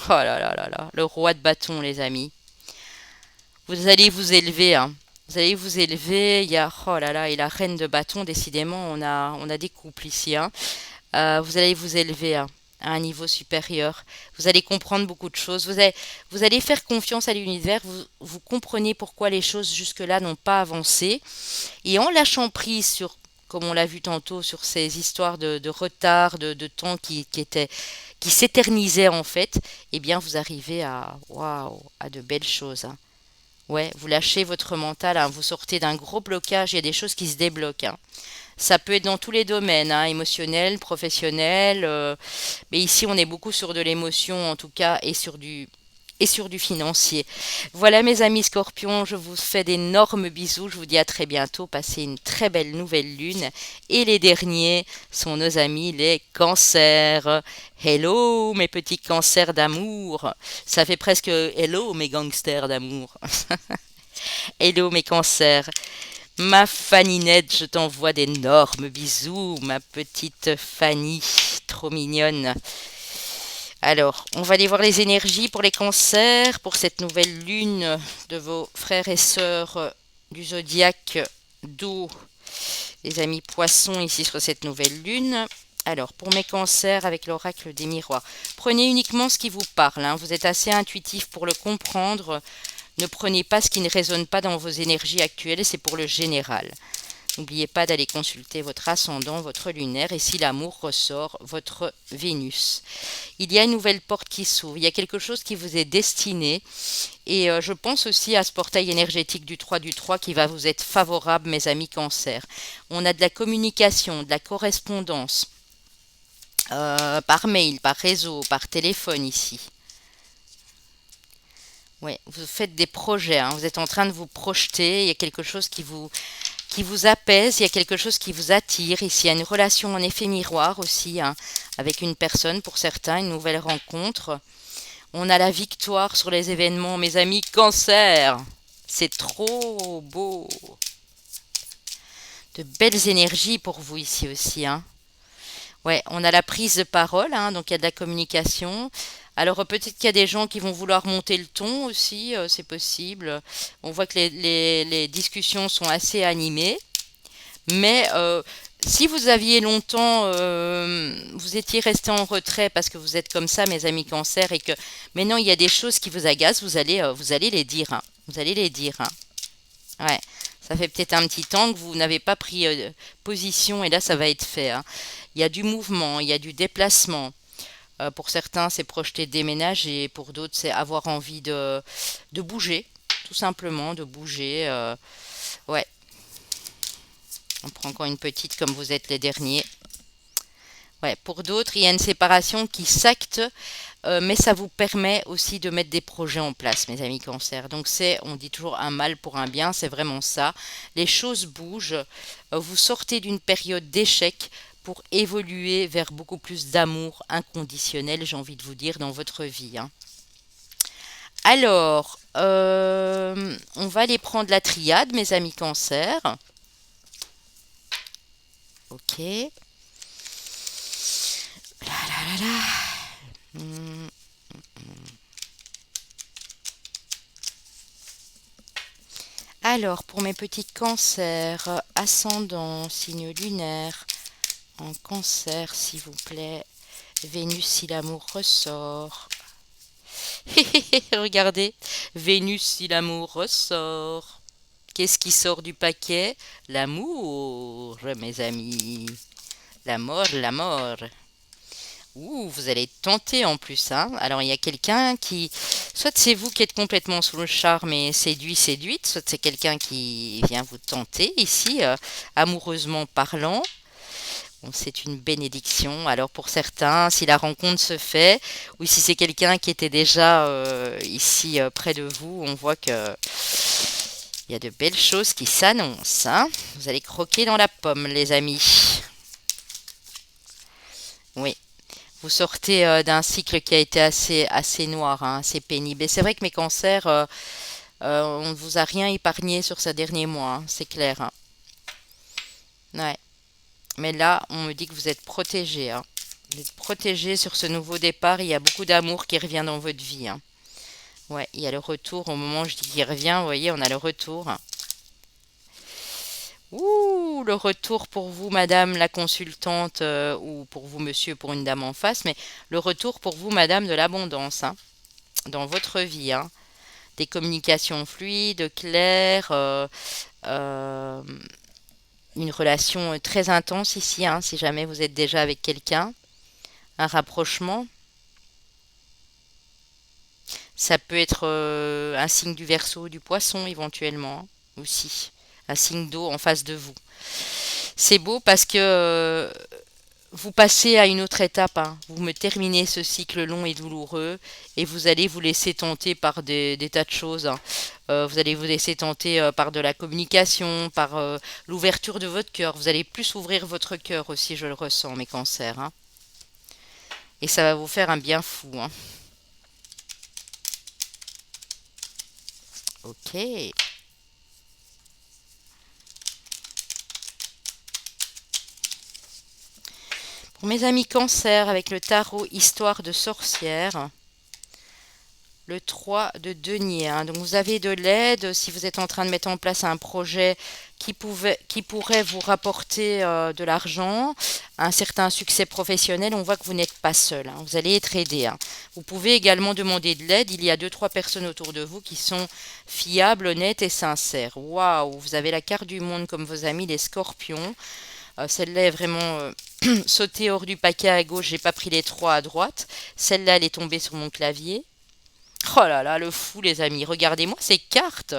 Oh là là là là, le roi de bâton les amis. Vous allez vous élever, hein. Vous allez vous élever, il y a, oh là là, et la reine de bâton, décidément, on a des couples ici, hein. Vous allez vous élever, hein, à un niveau supérieur. Vous allez comprendre beaucoup de choses. Vous allez faire confiance à l'univers. Vous comprenez pourquoi les choses jusque-là n'ont pas avancé. Et en lâchant prise sur, comme on l'a vu tantôt, sur ces histoires de retard, de temps qui s'éternisaient en fait, eh bien vous arrivez à, waouh, à de belles choses, hein. Ouais, vous lâchez votre mental, hein, vous sortez d'un gros blocage, il y a des choses qui se débloquent, hein. Ça peut être dans tous les domaines, hein, émotionnel, professionnel, mais ici on est beaucoup sur de l'émotion en tout cas et sur du financier. Voilà mes amis scorpions, je vous fais d'énormes bisous, je vous dis à très bientôt, passez une très belle nouvelle lune et les derniers sont nos amis les cancers. Hello mes petits cancers d'amour, ça fait presque hello mes gangsters d'amour. Hello mes cancers. Ma Fanninette, je t'envoie d'énormes bisous, ma petite Fanny, trop mignonne. Alors, on va aller voir les énergies pour les cancers, pour cette nouvelle lune de vos frères et sœurs du zodiaque d'eau, les amis poissons ici sur cette nouvelle lune. Alors, pour mes cancers avec l'oracle des miroirs, prenez uniquement ce qui vous parle, hein. Vous êtes assez intuitif pour le comprendre. Ne prenez pas ce qui ne résonne pas dans vos énergies actuelles, c'est pour le général. N'oubliez pas d'aller consulter votre ascendant, votre lunaire, et si l'amour ressort, votre Vénus. Il y a une nouvelle porte qui s'ouvre, il y a quelque chose qui vous est destiné, et je pense aussi à ce portail énergétique du 3 qui va vous être favorable, mes amis Cancer. On a de la communication, de la correspondance, par mail, par réseau, par téléphone ici. Ouais, vous faites des projets, hein, vous êtes en train de vous projeter, il y a quelque chose qui vous apaise, il y a quelque chose qui vous attire. Ici, il y a une relation en effet miroir aussi, hein, avec une personne pour certains, une nouvelle rencontre. On a la victoire sur les événements, mes amis Cancer. C'est trop beau. De belles énergies pour vous ici aussi, hein. Ouais, on a la prise de parole, hein, donc il y a de la communication. Alors peut-être qu'il y a des gens qui vont vouloir monter le ton aussi, c'est possible. On voit que les discussions sont assez animées. Mais si vous aviez longtemps, vous étiez resté en retrait parce que vous êtes comme ça, mes amis Cancer, et que maintenant il y a des choses qui vous agacent, vous allez les dire, hein. Vous allez les dire, hein. Ouais. Ça fait peut-être un petit temps que vous n'avez pas pris position et là ça va être fait, hein. Il y a du mouvement, il y a du déplacement. Pour certains, c'est projeter de déménager, et pour d'autres, c'est avoir envie de bouger, tout simplement, de bouger. Ouais, on prend encore une petite comme vous êtes les derniers. Ouais, pour d'autres, il y a une séparation qui s'acte, mais ça vous permet aussi de mettre des projets en place, mes amis Cancer. Donc on dit toujours un mal pour un bien, c'est vraiment ça. Les choses bougent, vous sortez d'une période d'échec pour évoluer vers beaucoup plus d'amour inconditionnel, j'ai envie de vous dire, dans votre vie, hein. Alors, on va aller prendre la triade, mes amis Cancer. Ok. Là, là, là, là. Hmm. Alors, pour mes petits cancers, ascendant, signe lunaire, en cancer, s'il vous plaît. Vénus, si l'amour ressort. Regardez, Vénus, si l'amour ressort. Qu'est-ce qui sort du paquet? L'amour, mes amis. La mort, la mort. Ouh, vous allez être tenté en plus, hein. Alors, il y a quelqu'un qui... Soit c'est vous qui êtes complètement sous le charme et séduit, séduite, soit c'est quelqu'un qui vient vous tenter ici, amoureusement parlant. Bon, c'est une bénédiction. Alors pour certains, si la rencontre se fait, ou si c'est quelqu'un qui était déjà ici près de vous, on voit que il y a de belles choses qui s'annoncent, hein. Vous allez croquer dans la pomme, les amis. Oui. Vous sortez d'un cycle qui a été assez noir, hein, assez pénible. Et c'est vrai que mes cancers, on ne vous a rien épargné sur ces derniers mois, hein, c'est clair, hein. Ouais. Mais là, on me dit que vous êtes protégé, hein. Vous êtes protégé sur ce nouveau départ. Il y a beaucoup d'amour qui revient dans votre vie, hein. Ouais, il y a le retour. Au moment où je dis qu'il revient, vous voyez, on a le retour. Ouh, le retour pour vous, madame la consultante, ou pour vous, monsieur, pour une dame en face, mais le retour pour vous, madame, de l'abondance, hein, dans votre vie, hein. Des communications fluides, claires, euh, une relation très intense ici, hein, si jamais vous êtes déjà avec quelqu'un, un rapprochement. Ça peut être un signe du Verseau ou du Poisson éventuellement, hein, aussi. Un signe d'eau en face de vous. C'est beau parce que vous passez à une autre étape, hein. Vous me terminez ce cycle long et douloureux et vous allez vous laisser tenter par des tas de choses, hein. Vous allez vous laisser tenter par de la communication, par l'ouverture de votre cœur. Vous allez plus ouvrir votre cœur aussi, je le ressens, mes cancers, hein. Et ça va vous faire un bien fou, hein. Ok. Pour mes amis cancer, avec le tarot Histoire de sorcière, le 3 de denier, hein. Donc vous avez de l'aide si vous êtes en train de mettre en place un projet qui pourrait vous rapporter de l'argent, un certain succès professionnel. On voit que vous n'êtes pas seul, hein. Vous allez être aidé, hein. Vous pouvez également demander de l'aide. Il y a deux, trois personnes autour de vous qui sont fiables, honnêtes et sincères. Waouh, vous avez la carte du monde comme vos amis, les scorpions. Celle-là est vraiment sautée hors du paquet à gauche. J'ai pas pris les trois à droite. Celle-là, elle est tombée sur mon clavier. Oh là là, le fou, les amis. Regardez-moi ces cartes.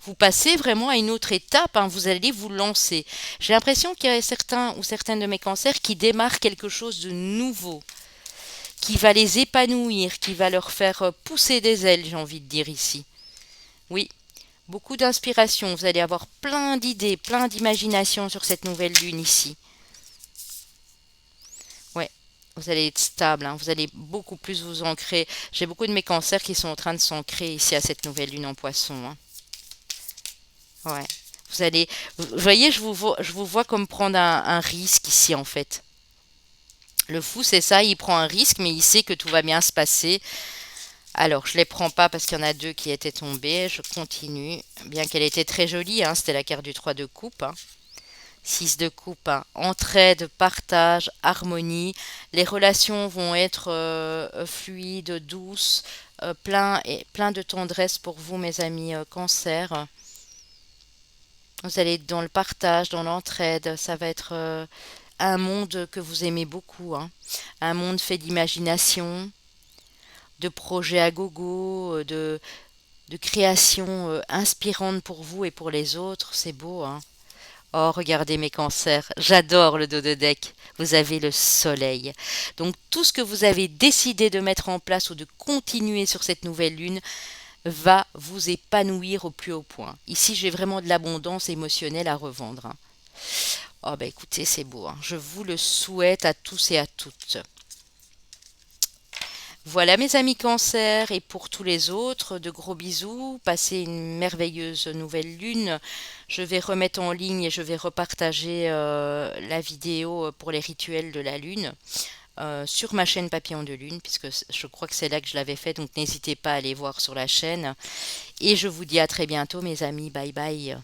Vous passez vraiment à une autre étape, hein. Vous allez vous lancer. J'ai l'impression qu'il y a certains ou certaines de mes cancers qui démarrent quelque chose de nouveau, qui va les épanouir, qui va leur faire pousser des ailes, j'ai envie de dire ici. Oui, beaucoup d'inspiration. Vous allez avoir plein d'idées, plein d'imagination sur cette nouvelle lune ici. Ouais. Vous allez être stable, hein. Vous allez beaucoup plus vous ancrer. J'ai beaucoup de mes cancers qui sont en train de s'ancrer ici à cette nouvelle lune en poisson, hein. Ouais. Vous allez, vous voyez, je vous vois comme prendre un risque ici en fait. Le fou, c'est ça, il prend un risque, mais il sait que tout va bien se passer. Alors, je les prends pas parce qu'il y en a deux qui étaient tombés. Je continue. Bien qu'elle était très jolie, hein, c'était la carte du 3 de coupe, hein. 6 de coupe, hein. Entraide, partage, harmonie. Les relations vont être fluides, douces, plein de tendresse pour vous, mes amis cancer. Vous allez être dans le partage, dans l'entraide. Ça va être un monde que vous aimez beaucoup, hein. Un monde fait d'imagination, de projets à gogo, de créations inspirantes pour vous et pour les autres. C'est beau, hein. Oh, regardez mes cancers. J'adore le dos de deck. Vous avez le soleil. Donc tout ce que vous avez décidé de mettre en place ou de continuer sur cette nouvelle lune va vous épanouir au plus haut point. Ici, j'ai vraiment de l'abondance émotionnelle à revendre, hein. Oh bah écoutez, c'est beau, hein. Je vous le souhaite à tous et à toutes. Voilà mes amis cancer et pour tous les autres, de gros bisous. Passez une merveilleuse nouvelle lune. Je vais remettre en ligne et je vais repartager la vidéo pour les rituels de la lune sur ma chaîne Papillon de Lune, puisque je crois que c'est là que je l'avais fait, donc n'hésitez pas à aller voir sur la chaîne. Et je vous dis à très bientôt mes amis, bye bye.